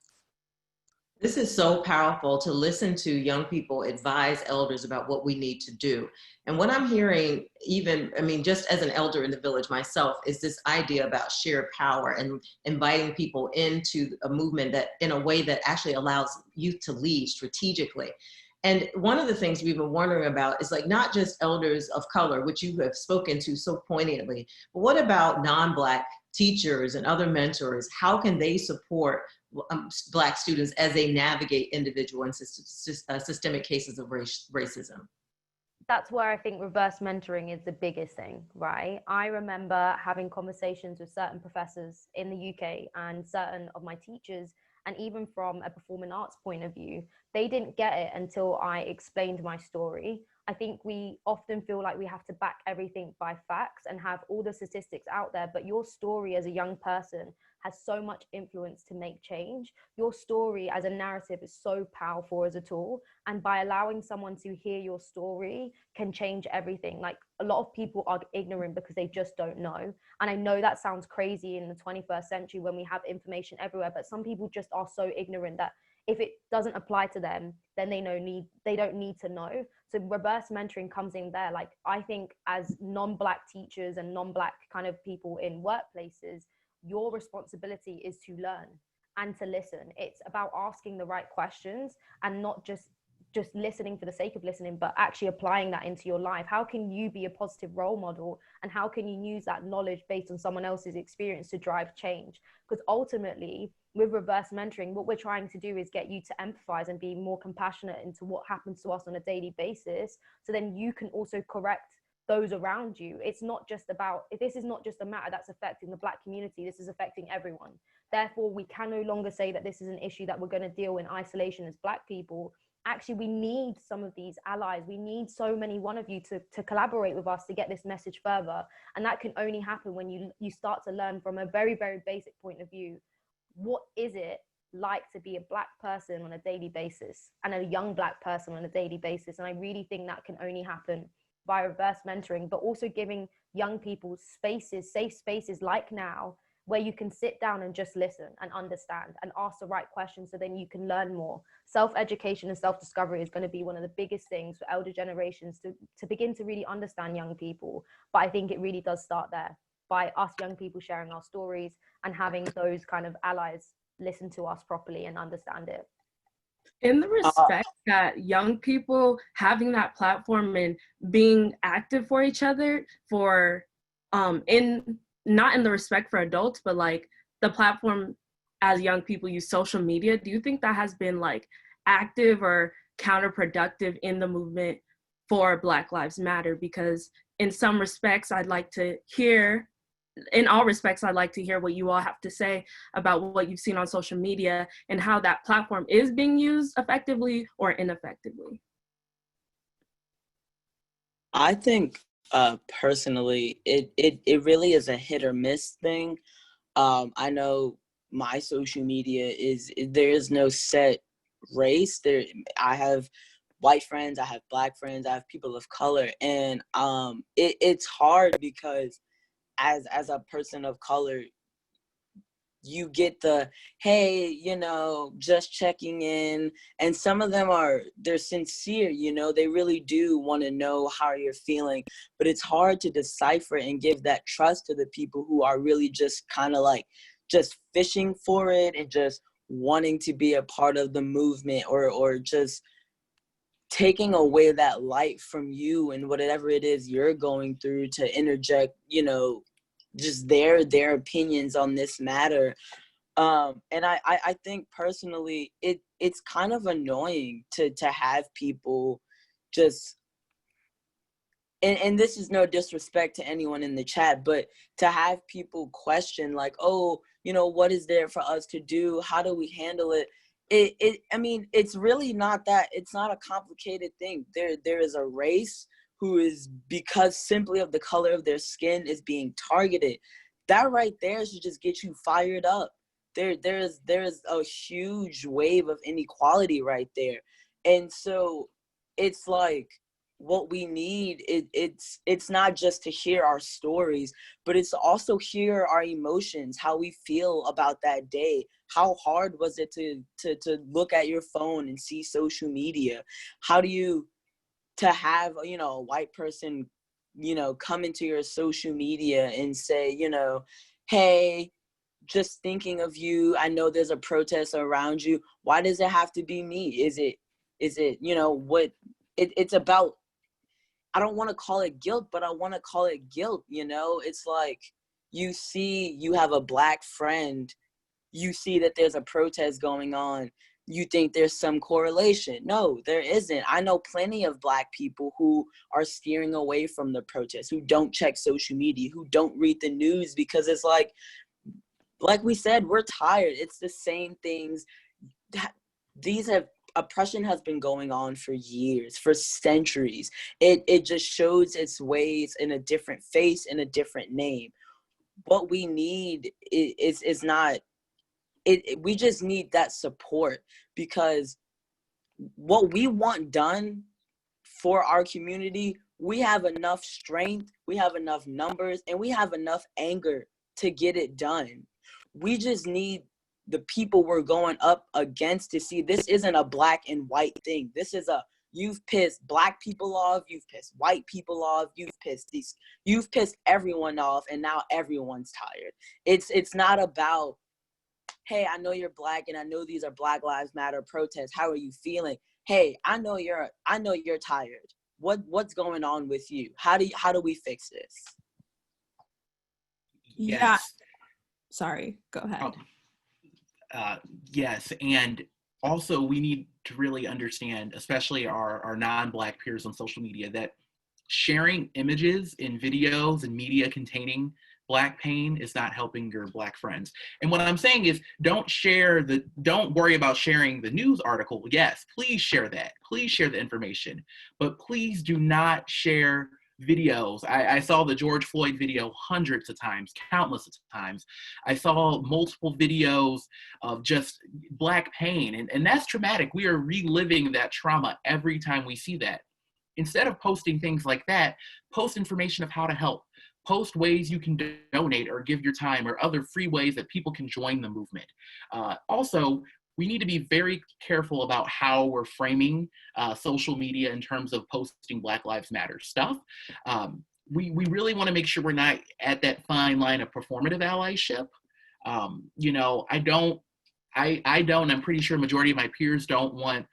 This is so powerful to listen to young people advise elders about what we need to do. And what I'm hearing, even, I mean, just as an elder in the village myself, is this idea about shared power and inviting people into a movement that in a way that actually allows youth to lead strategically. And one of the things we've been wondering about is like not just elders of color, which you have spoken to so poignantly, but what about non-Black teachers and other mentors? How can they support Black students as they navigate individual and systemic cases of racism? That's where I think reverse mentoring is the biggest thing, right? I remember having conversations with certain professors in the UK and certain of my teachers, and even from a performing arts point of view, they didn't get it until I explained my story. I think we often feel like we have to back everything by facts and have all the statistics out there, but your story as a young person has so much influence to make change. Your story as a narrative is so powerful as a tool. And by allowing someone to hear your story can change everything. Like a lot of people are ignorant because they just don't know. And I know that sounds crazy in the 21st century when we have information everywhere, but some people just are so ignorant that if it doesn't apply to them, then they don't need to know. So reverse mentoring comes in there. Like I think as non-Black teachers and non-Black kind of people in workplaces, your responsibility is to learn and to listen. It's about asking the right questions and not just listening for the sake of listening, but actually applying that into your life. How can you be a positive role model, and how can you use that knowledge based on someone else's experience to drive change? Because ultimately, with reverse mentoring, what we're trying to do is get you to empathize and be more compassionate into what happens to us on a daily basis, so then you can also correct those around you. It's not just about, this is not just a matter that's affecting the Black community, this is affecting everyone. Therefore, we can no longer say that this is an issue that we're going to deal in isolation as Black people. Actually, we need some of these allies. We need so many one of you to collaborate with us to get this message further. And that can only happen when you start to learn from a very, very basic point of view. What is it like to be a Black person on a daily basis and a young Black person on a daily basis? And I really think that can only happen by reverse mentoring, but also giving young people spaces, safe spaces like now, where you can sit down and just listen and understand and ask the right questions so then you can learn more. Self-education and self-discovery is going to be one of the biggest things for elder generations to begin to really understand young people. But I think it really does start there, by us young people sharing our stories and having those kind of allies listen to us properly and understand it. In the respect that young people having that platform and being active for each other, for not in the respect for adults, but like the platform as young people use social media, do you think that has been like active or counterproductive in the movement for Black Lives Matter? Because in some respects, in all respects, I'd like to hear what you all have to say about what you've seen on social media and how that platform is being used effectively or ineffectively. I think personally, it really is a hit or miss thing. I know my social media there is no set race. I have white friends, I have Black friends, I have people of color. And it's hard because as a person of color, you get the, hey, you know, just checking in. And some of them they're sincere, you know, they really do want to know how you're feeling. But it's hard to decipher and give that trust to the people who are really just kind of like just fishing for it and just wanting to be a part of the movement, or just taking away that light from you and whatever it is you're going through to interject, you know, just their opinions on this matter. And I think personally it's kind of annoying to have people just, and this is no disrespect to anyone in the chat, but to have people question like, oh, you know, what is there for us to do? How do we handle it? I mean, it's really not that, it's not a complicated thing. There is a race who is, because simply of the color of their skin, is being targeted. That right there should just get you fired up. There's a huge wave of inequality right there. And so it's like, what we need, it's not just to hear our stories, but it's to also hear our emotions, how we feel about that day. How hard was it to look at your phone and see social media? How do you, to have, you know, a white person, you know, come into your social media and say, you know, hey, just thinking of you, I know there's a protest around you. Why does it have to be me? Is it, you know, what it's about? I don't want to call it guilt, but I want to call it guilt. You know, it's like, you see, you have a Black friend, you see that there's a protest going on, you think there's some correlation. No, there isn't. I know plenty of Black people who are steering away from the protest, who don't check social media, who don't read the news, because it's like we said, we're tired. It's the same things. Oppression has been going on for years, for centuries. It just shows its ways in a different face, in a different name. What we need is not, we just need that support, because what we want done for our community, we have enough strength, we have enough numbers, and we have enough anger to get it done. We just need the people we're going up against to see this isn't a Black and white thing. This is a, you've pissed Black people off, you've pissed white people off, you've pissed everyone off, and now everyone's tired. It's not about, hey, I know you're Black and I know these are Black Lives Matter protests. How are you feeling? Hey, I know you're tired. What's going on with you? How do we fix this? Yes. Yeah. Sorry, go ahead. Yes, and also we need to really understand, especially our non-Black peers on social media, that sharing images and videos and media containing Black pain is not helping your Black friends. And what I'm saying is, don't worry about sharing the news article. Yes, please share that. Please share the information, but please do not share videos. I saw the George Floyd video hundreds of times, countless of times. I saw multiple videos of just Black pain, and that's traumatic. We are reliving that trauma every time we see that. Instead of posting things like that, post information of how to help. Post ways you can donate or give your time, or other free ways that people can join the movement. Also, we need to be very careful about how we're framing social media in terms of posting Black Lives Matter stuff. We really want to make sure we're not at that fine line of performative allyship. You know, I'm pretty sure majority of my peers don't want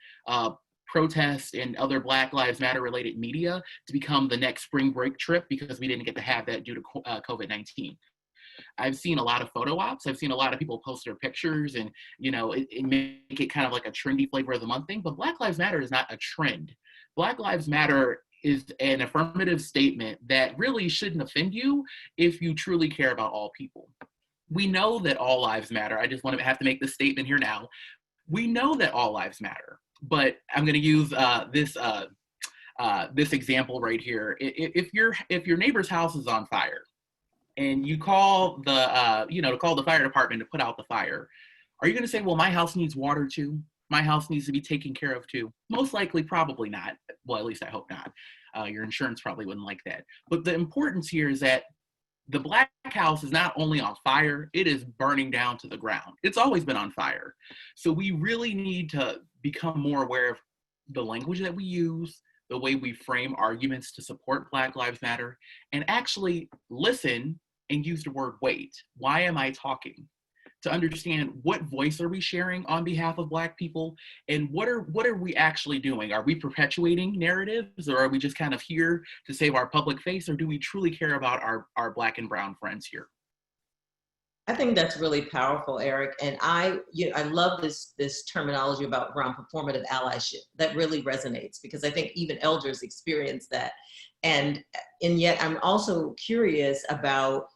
protests and other Black Lives Matter related media to become the next spring break trip, because we didn't get to have that due to COVID-19. I've seen a lot of photo ops. I've seen a lot of people post their pictures and, you know, it make it kind of like a trendy flavor of the month thing, but Black Lives Matter is not a trend. Black Lives Matter is an affirmative statement that really shouldn't offend you if you truly care about all people. We know that all lives matter. I just want to have to make this statement here now. We know that all lives matter, but I'm going to use this example right here. If your neighbor's house is on fire, and you call the to call the fire department to put out the fire, are you going to say, well, my house needs water too? my house needs to be taken care of too. Most likely, probably not. Well, at least I hope not. Your insurance probably wouldn't like that. But the importance here is that the Black house is not only on fire, it is burning down to the ground. It's always been on fire. So we really need to become more aware of the language that we use, the way we frame arguments to support Black Lives Matter, and actually listen and use the word wait. Why am I talking? To understand what voice are we sharing on behalf of Black people, and what are we actually doing? Are we perpetuating narratives, or are we just kind of here to save our public face, or do we truly care about our Black and brown friends here? I think that's really powerful, Aric. And I love this terminology around performative allyship. That really resonates, because I think even elders experience that. And yet I'm also curious about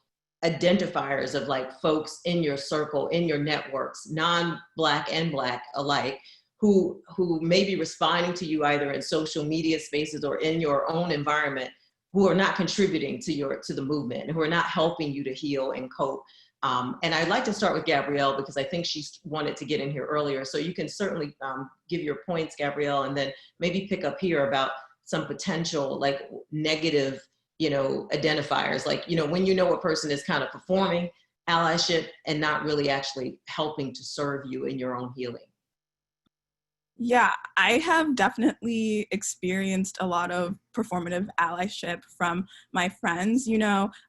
identifiers of like folks in your circle, in your networks, non-Black and Black alike, who may be responding to you either in social media spaces or in your own environment, who are not contributing to the movement, who are not helping you to heal and cope. And I'd like to start with Gabrielle, because I think she's wanted to get in here earlier. So you can certainly give your points, Gabrielle, and then maybe pick up here about some potential like negative identifiers, like, when a person is kind of performing allyship and not really actually helping to serve you in your own healing. Yeah, I have definitely experienced a lot of performative allyship from my friends.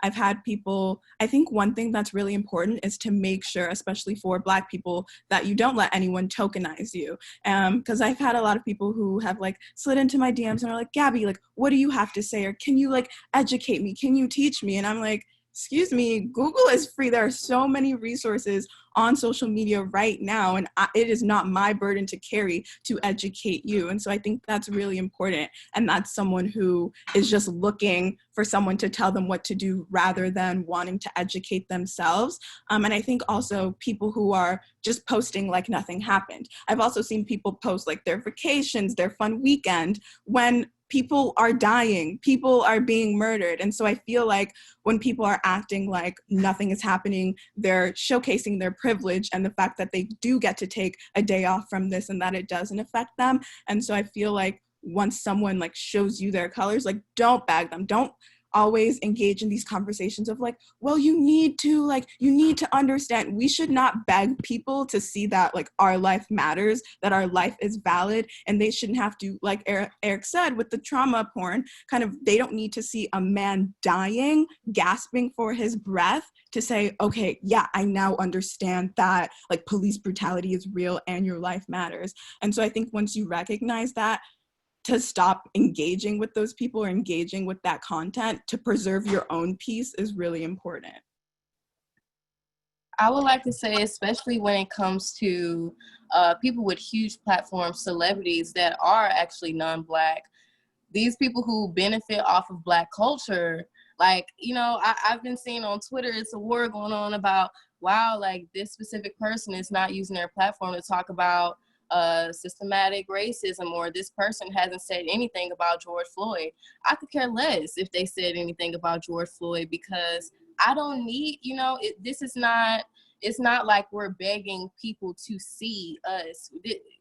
I've had people, I think one thing that's really important is to make sure, especially for Black people, that you don't let anyone tokenize you. Because I've had a lot of people who have like slid into my DMs and are like, Gabby, like, what do you have to say? Or can you like educate me? Can you teach me? And I'm like, excuse me, Google is free. There are so many resources on social media right now, and it is not my burden to carry to educate you. And so I think that's really important. And that's someone who is just looking for someone to tell them what to do rather than wanting to educate themselves. And I think also people who are just posting like nothing happened. I've also seen people post like their vacations, their fun weekend, when people are dying, people are being murdered. And so I feel like when people are acting like nothing is happening, they're showcasing their privilege and the fact that they do get to take a day off from this and that it doesn't affect them. And so I feel like once someone like shows you their colors, like don't bag them, don't always engage in these conversations of like, well, you need to understand. We should not beg people to see that like our life matters, that our life is valid, and they shouldn't have to, like Aric said, with the trauma porn, kind of, they don't need to see a man dying, gasping for his breath to say, okay, yeah, I now understand that like police brutality is real and your life matters. And so I think once you recognize that, to stop engaging with those people or engaging with that content to preserve your own peace is really important. I would like to say, especially when it comes to people with huge platforms, celebrities that are actually non-Black, these people who benefit off of Black culture, like, I've been seeing on Twitter, it's a war going on about, wow, like this specific person is not using their platform to talk about systematic racism, or this person hasn't said anything about George Floyd. I could care less if they said anything about George Floyd, because I don't need, it's not like we're begging people to see us.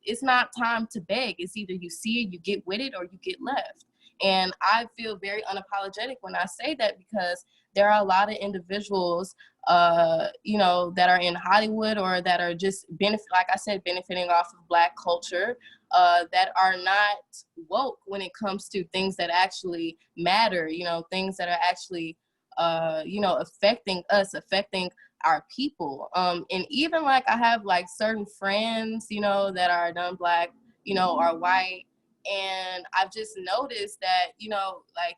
It's not time to beg. It's either you see it, you get with it, or you get left. And I feel very unapologetic when I say that, because there are a lot of individuals, that are in Hollywood or that are just benefiting off of Black culture, that are not woke when it comes to things that actually matter, things that are actually, affecting us, affecting our people. And even like I have like certain friends, that are non-Black, are white. And I've just noticed that, like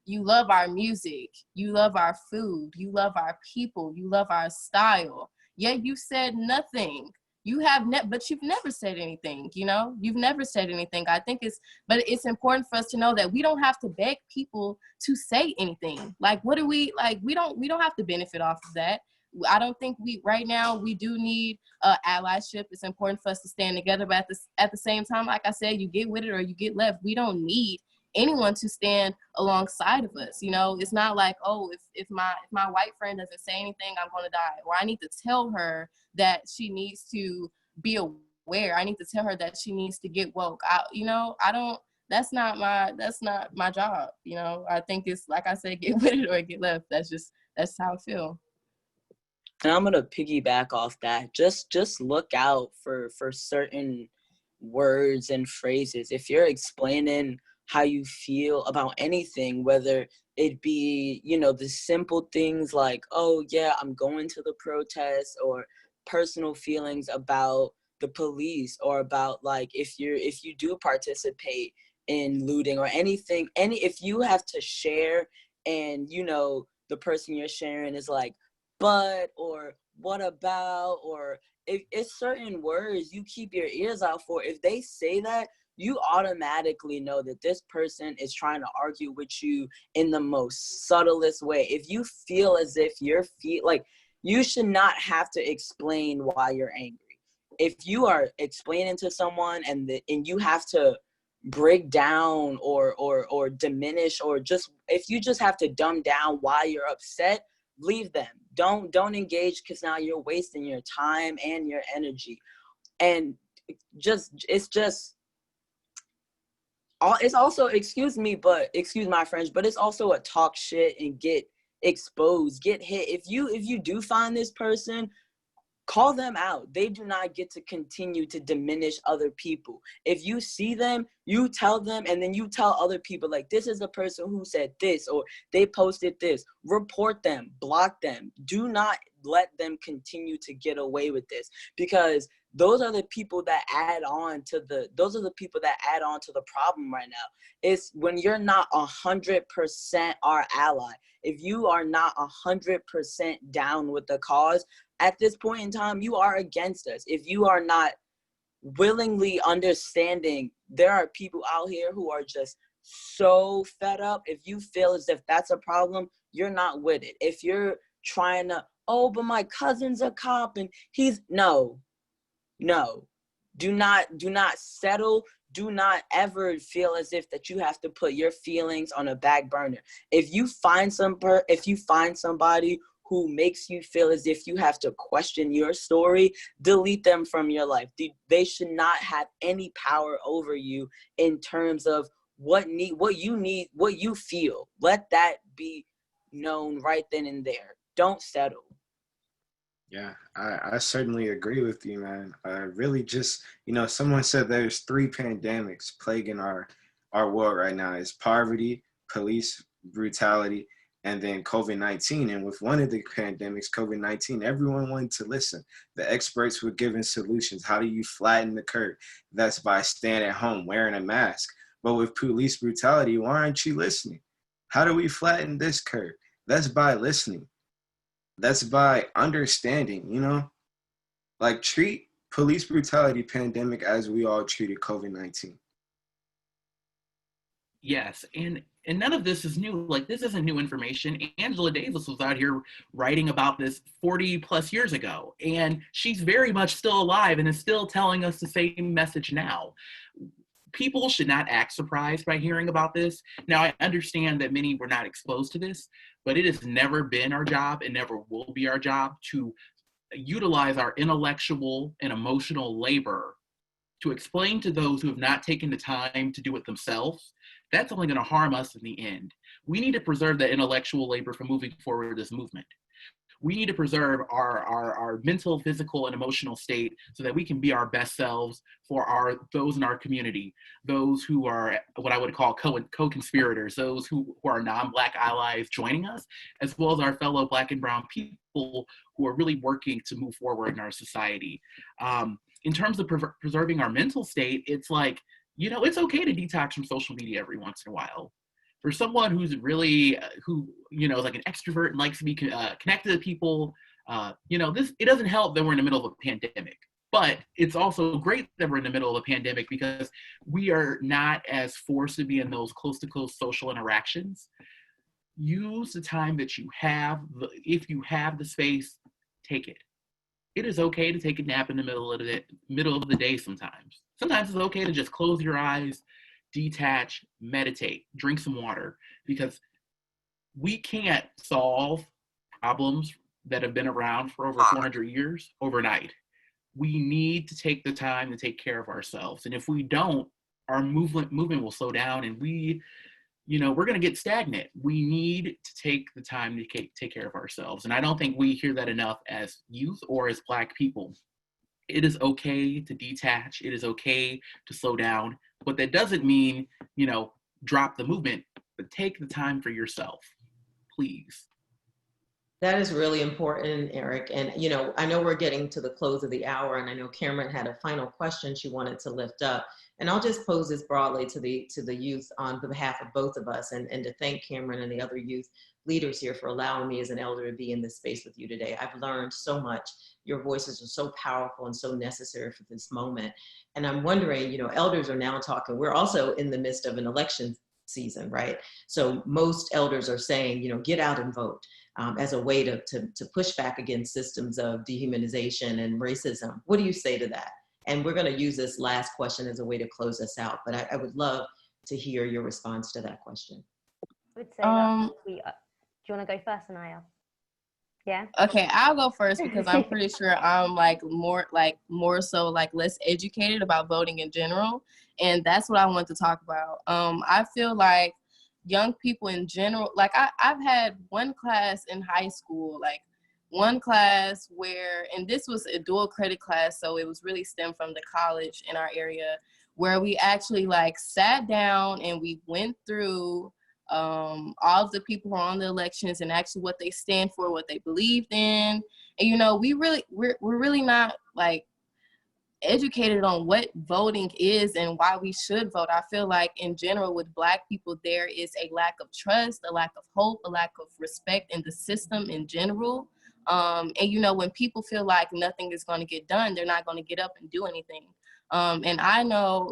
you love our music, you love our food, you love our people, you love our style, yet you said nothing. But you've never said anything, you've never said anything. I think it's important for us to know that we don't have to beg people to say anything. Like, what do we, like, we don't have to benefit off of that. I don't think right now we do need allyship. It's important for us to stand together, but at the same time, like I said, you get with it or you get left. We don't need anyone to stand alongside of us. It's not like, oh, if my white friend doesn't say anything, I'm going to die, or I need to tell her that she needs to be aware. I need to tell her that she needs to get woke. That's not my job. I think it's, like I said, get with it or get left. That's how I feel. And I'm gonna piggyback off that. Just look out for certain words and phrases. If you're explaining how you feel about anything, whether it be, the simple things like, oh yeah, I'm going to the protest, or personal feelings about the police, or about like if you do participate in looting or anything, if you have to share and the person you're sharing is like, but, or what about, or if it's certain words you keep your ears out for. If they say that, you automatically know that this person is trying to argue with you in the most subtlest way. If you feel as if you should not have to explain why you're angry. If you are explaining to someone and you have to break down or diminish, or just if you just have to dumb down why you're upset, leave them. Don't engage, because now you're wasting your time and your energy. And it's also, excuse my French, but it's also a talk shit and get exposed, get hit. If you do find this person, call them out. They do not get to continue to diminish other people. If you see them, you tell them, and then you tell other people, like, this is the person who said this, or they posted this. Report them, block them. Do not let them continue to get away with this, because those are the people that add on to the problem right now. It's when you're not 100% our ally. If you are not 100% down with the cause, at this point in time, you are against us. If you are not willingly understanding, there are people out here who are just so fed up. If you feel as if that's a problem, you're not with it. If you're trying to, oh, but my cousin's a cop and no. Do not settle. Do not ever feel as if that you have to put your feelings on a back burner. If you find somebody who makes you feel as if you have to question your story, delete them from your life. They should not have any power over you in terms of what you need, what you feel. Let that be known right then and there. Don't settle. Yeah, I certainly agree with you, man. Really just, someone said there's 3 pandemics plaguing our world right now. It's poverty, police brutality, and then COVID-19. And with one of the pandemics, COVID-19, everyone wanted to listen. The experts were giving solutions. How do you flatten the curve? That's by staying at home, wearing a mask. But with police brutality, why aren't you listening? How do we flatten this curve? That's by listening. That's by understanding, like treat police brutality pandemic as we all treated COVID-19. Yes, and none of this is new. Like, this isn't new information. Angela Davis was out here writing about this 40 plus years ago, and she's very much still alive and is still telling us the same message now. People should not act surprised by hearing about this. Now, I understand that many were not exposed to this, but it has never been our job and never will be our job to utilize our intellectual and emotional labor to explain to those who have not taken the time to do it themselves. That's only going to harm us in the end. We need to preserve that intellectual labor for moving forward this movement. We need to preserve our mental, physical, and emotional state so that we can be our best selves for those in our community, those who are what I would call co-conspirators, those who are non-Black allies joining us, as well as our fellow Black and Brown people who are really working to move forward in our society. In terms of preserving our mental state, it's like, it's okay to detox from social media every once in a while. For someone who's really, is like an extrovert and likes to be connected to people, it doesn't help that we're in the middle of a pandemic. But it's also great that we're in the middle of a pandemic because we are not as forced to be in those close-to-close social interactions. Use the time that you have. If you have the space, take it. It is okay to take a nap in the middle of the day sometimes. Sometimes it's okay to just close your eyes, detach, meditate, drink some water, because we can't solve problems that have been around for over 400 years overnight. we need to take the time to take care of ourselves. And if we don't, our movement will slow down, and we're going to get stagnant. We need to take the time to take care of ourselves. And I don't think we hear that enough as youth or as Black people. It is okay to detach. It is okay to slow down, but that doesn't mean, drop the movement, but take the time for yourself, please. That is really important, Aric. And, I know we're getting to the close of the hour, and I know Cameron had a final question she wanted to lift up. And I'll just pose this broadly to the youth on behalf of both of us, and to thank Cameron and the other youth leaders here for allowing me as an elder to be in this space with you today. I've learned so much. Your voices are so powerful and so necessary for this moment. And I'm wondering, elders are now talking, we're also in the midst of an election season, right? So most elders are saying, get out and vote. As a way to push back against systems of dehumanization and racism. What do you say to that? And we're going to use this last question as a way to close us out, but I would love to hear your response to that question. I would say that do you want to go first, Aniya? Yeah. Okay, I'll go first because I'm pretty sure I'm more so less educated about voting in general, and that's what I want to talk about. I feel like young people in general, I've had one class in high school, one class where, and this was a dual credit class, so it was really stemmed from the college in our area, where we actually sat down and we went through all of the people who are on the elections and actually what they stand for, what they believed in. And we're really not educated on what voting is and why we should vote. I feel like in general with Black people, there is a lack of trust, a lack of hope, a lack of respect in the system in general. And when people feel like nothing is going to get done, they're not going to get up and do anything. And I know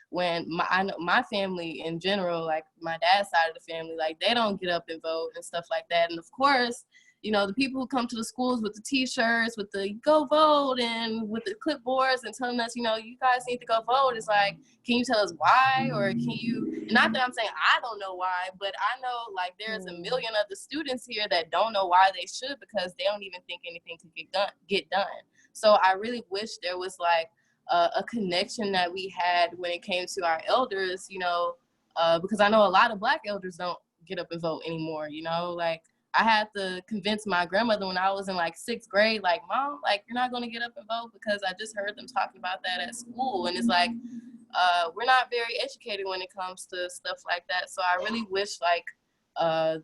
when my family in general, my dad's side of the family, they don't get up and vote and stuff like that. And of course, the people who come to the schools with the t-shirts, with the go vote and with the clipboards and telling us, you guys need to go vote. It's can you tell us why? Or can you, not that I'm saying I don't know why, but I know there's a million other students here that don't know why they should, because they don't even think anything could get done. So I really wish there was a connection that we had when it came to our elders, because I know a lot of Black elders don't get up and vote anymore, I had to convince my grandmother when I was in 6th grade, Mom, you're not going to get up and vote because I just heard them talking about that at school. And it's we're not very educated when it comes to stuff like that. So I really wish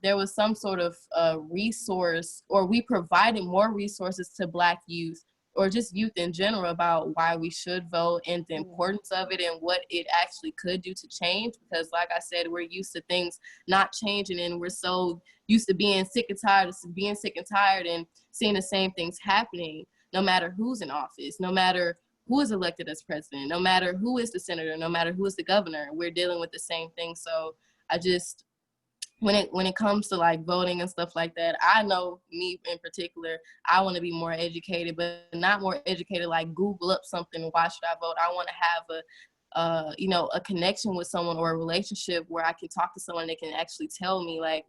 there was some sort of resource, or we provided more resources to Black youth or just youth in general about why we should vote and the importance of it and what it actually could do to change. Because like I said, we're used to things not changing, and we're so used to being sick and tired and seeing the same things happening, no matter who's in office, no matter who is elected as president, no matter who is the senator, no matter who is the governor, we're dealing with the same thing. So I just, when it comes to voting and stuff like that, I know me in particular, I want to be more educated, but not more educated Google up something, why should I vote? I want to have a connection with someone or a relationship where I can talk to someone that can actually tell me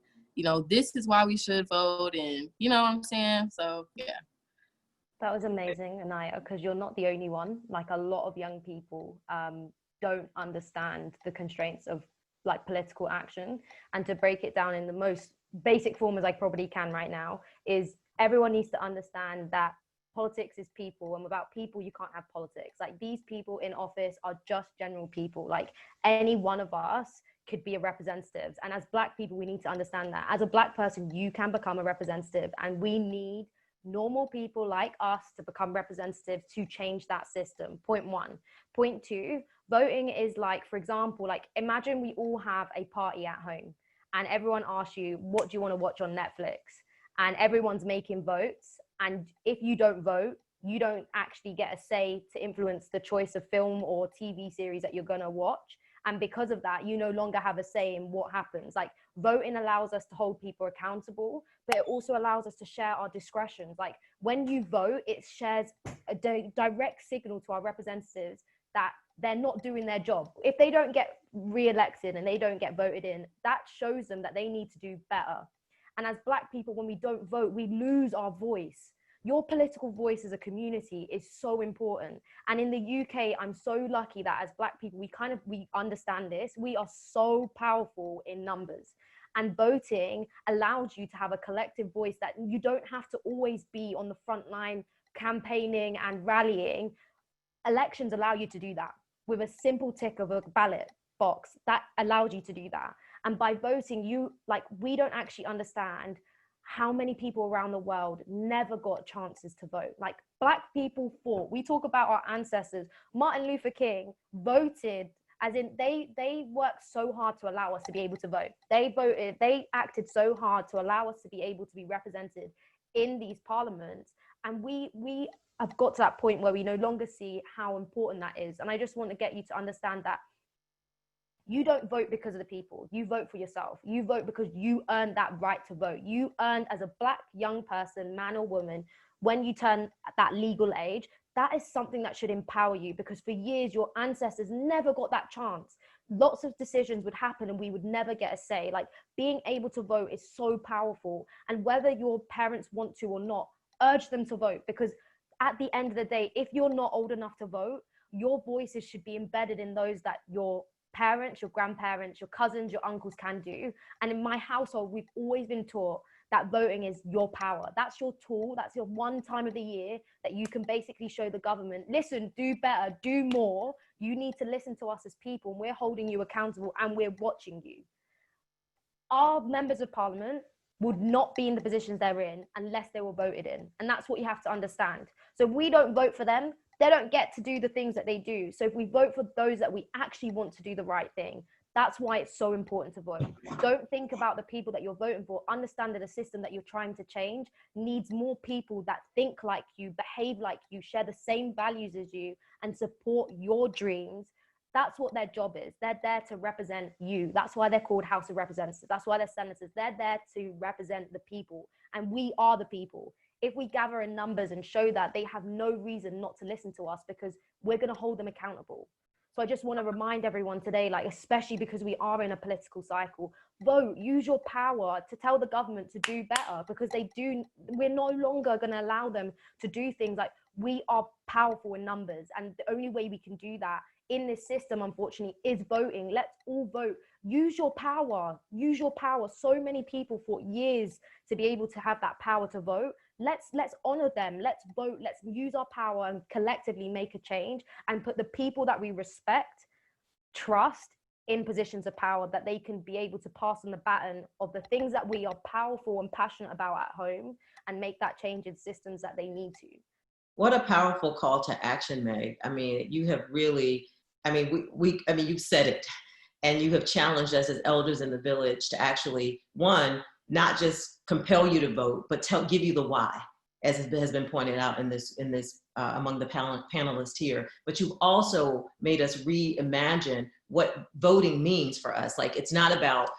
this is why we should vote, and you know what I'm saying? So yeah. That was amazing, Aniya, because you're not the only one. A lot of young people don't understand the constraints of political action. And to break it down in the most basic form as I probably can right now is everyone needs to understand that politics is people, and without people you can't have politics. These people in office are just general people. Any one of us could be a representative, and as Black people we need to understand that as a Black person you can become a representative, and we need normal people like us to become representatives to change that system. Point one. Point two, voting is for example, imagine we all have a party at home and everyone asks you, what do you want to watch on Netflix? And everyone's making votes. And if you don't vote, you don't actually get a say to influence the choice of film or TV series that you're going to watch. And because of that, you no longer have a say in what happens. Voting allows us to hold people accountable, but it also allows us to share our discretions. When you vote, it shares a direct signal to our representatives that they're not doing their job. If they don't get re-elected and they don't get voted in, that shows them that they need to do better. And as Black people, when we don't vote, we lose our voice. Your political voice as a community is so important. And in the UK, I'm so lucky that as Black people, we understand this. We are so powerful in numbers. And voting allows you to have a collective voice that you don't have to always be on the front line campaigning and rallying. Elections allow you to do that with a simple tick of a ballot box. That allows you to do that. And by voting, we don't actually understand how many people around the world never got chances to vote. Like, Black people fought. We talk about our ancestors. Martin Luther King voted, as in they worked so hard to allow us to be able to vote. They voted, they acted so hard to allow us to be able to be represented in these parliaments. And we have got to that point where we no longer see how important that is. And I just want to get you to understand that you don't vote because of the people. You vote for yourself. You vote because you earned that right to vote. You earned, as a Black young person, man or woman, when you turn that legal age, that is something that should empower you, because for years, your ancestors never got that chance. Lots of decisions would happen and we would never get a say. Like, being able to vote is so powerful. And whether your parents want to or not, urge them to vote, because at the end of the day, if you're not old enough to vote, your voices should be embedded in those that your parents, your grandparents, your cousins, your uncles can do. And in my household, we've always been taught that voting is your power. That's your tool. That's your one time of the year that you can basically show the government, listen, do better, do more. You need to listen to us as people, and we're holding you accountable and we're watching you. Our members of parliament would not be in the positions they're in unless they were voted in. And that's what you have to understand. So if we don't vote for them, they don't get to do the things that they do. So if we vote for those that we actually want to do the right thing, that's why it's so important to vote. Don't think about the people that you're voting for. Understand that the system that you're trying to change needs more people that think like you, behave like you, share the same values as you, and support your dreams. That's what their job is. They're there to represent you. That's why they're called House of Representatives. That's why they're senators. They're there to represent the people. And we are the people. If we gather in numbers and show that, they have no reason not to listen to us, because we're going to hold them accountable. So I just want to remind everyone today, like, especially because we are in a political cycle, vote, use your power to tell the government to do better, because we're no longer going to allow them to do things. Like, we are powerful in numbers, and the only way we can do that in this system, unfortunately, is voting. Let's all vote. Use your power. Use your power. So many people fought years to be able to have that power to vote. Let's honor them. Let's vote. Let's use our power and collectively make a change, and put the people that we respect, trust, in positions of power, that they can be able to pass on the baton of the things that we are powerful and passionate about at home, and make that change in systems that they need to. What a powerful call to action, Meg. I mean, you have really, I mean, you've said it, and you have challenged us as elders in the village to actually, one, not just compel you to vote, but give you the why, as has been pointed out in this among the panelists here. But you've also made us reimagine what voting means for us. Like, it's not about,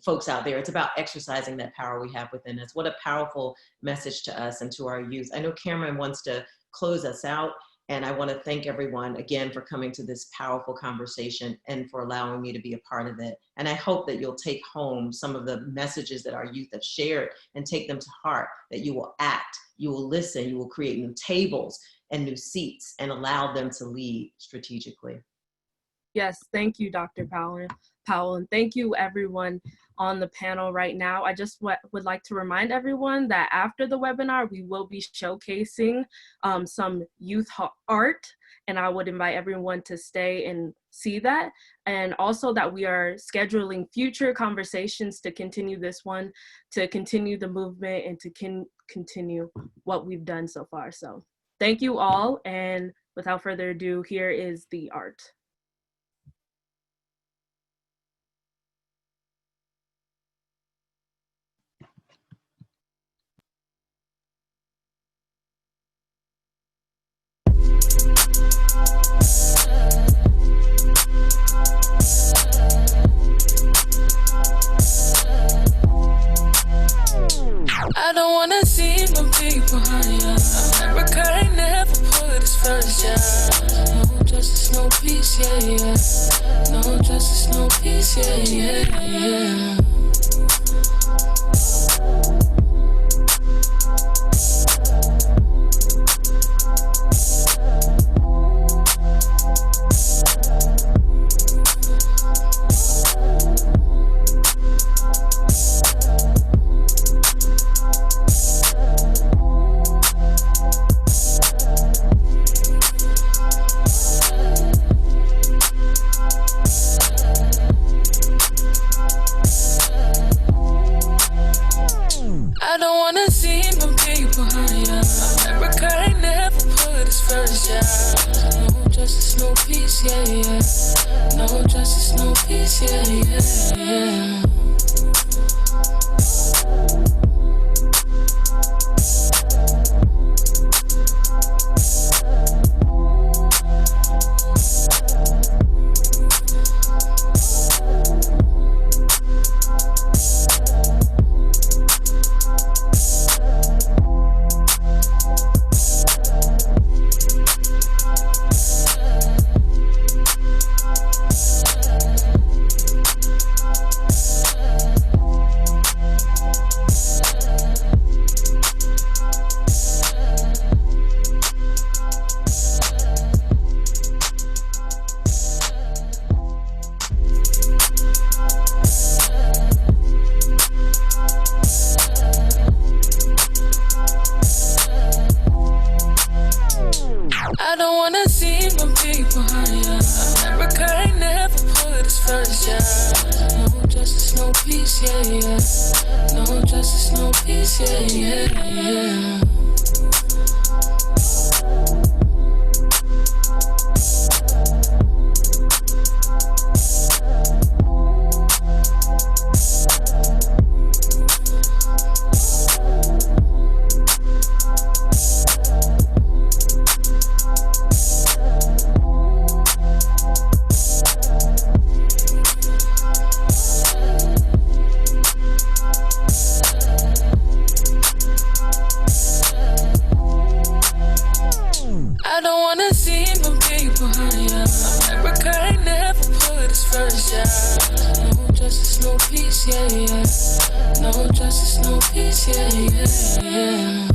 folks out there, it's about exercising that power we have within us. What a powerful message to us and to our youth. I know Cameron wants to close us out, and I want to thank everyone again for coming to this powerful conversation and for allowing me to be a part of it. And I hope that you'll take home some of the messages that our youth have shared and take them to heart, that you will act, you will listen, you will create new tables and new seats and allow them to lead strategically. Yes, thank you, Dr. Powell, and thank you everyone on the panel right now. I just would like to remind everyone that after the webinar, we will be showcasing some youth art, and I would invite everyone to stay and see that. And also that we are scheduling future conversations to continue this one, to continue the movement, and to continue what we've done so far. So thank you all, and without further ado, here is the art. I don't wanna see my people higher. America ain't never put us first, yeah. No justice, no peace, yeah, yeah. No justice, no peace, yeah, yeah, yeah. first, yeah. No justice, no peace, yeah, yeah. No justice, no peace, yeah, yeah, yeah. I don't wanna see my people higher. America ain't never put us first, yeah. No justice, no peace, yeah, yeah. No justice, no peace, yeah, yeah, yeah. I don't wanna see my people higher. America ain't never put us first, yeah. No justice, no peace, yeah, yeah. No justice, no peace, yeah, yeah, yeah.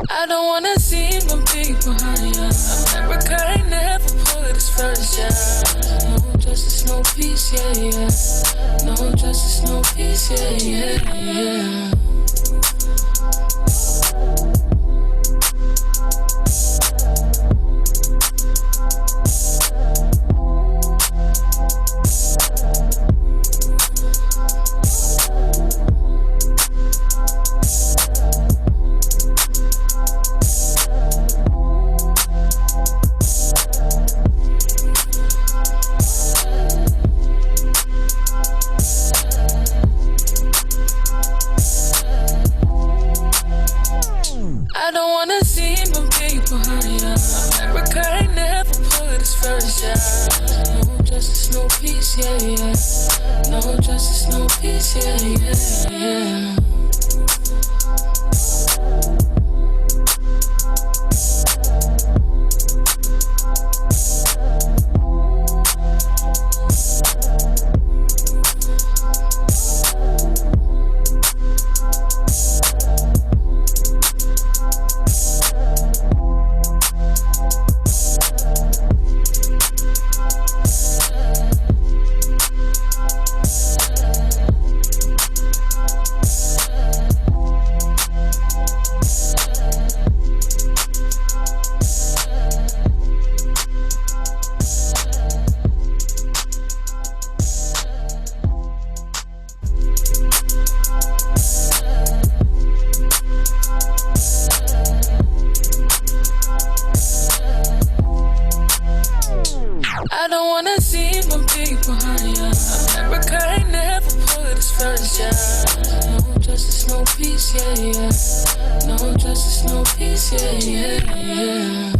I don't wanna see my people higher. America ain't never put us first, yeah. No justice, no peace, yeah, yeah. No justice, no peace, yeah, yeah, yeah. I don't wanna see my people higher. America ain't never put us first, yeah. No justice, no peace, yeah, yeah. No justice, no peace, yeah, yeah, yeah. I don't wanna see my people higher. America ain't never put us first, yeah. No justice, no peace, yeah, yeah. No justice, no peace, yeah, yeah, yeah.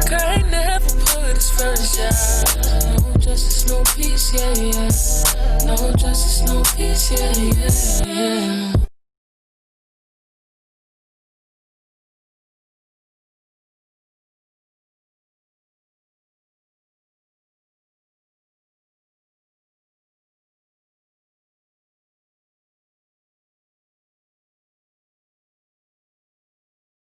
America ain't never put us first, yeah. No justice, no peace, yeah, yeah. No justice, no peace, yeah, yeah, yeah.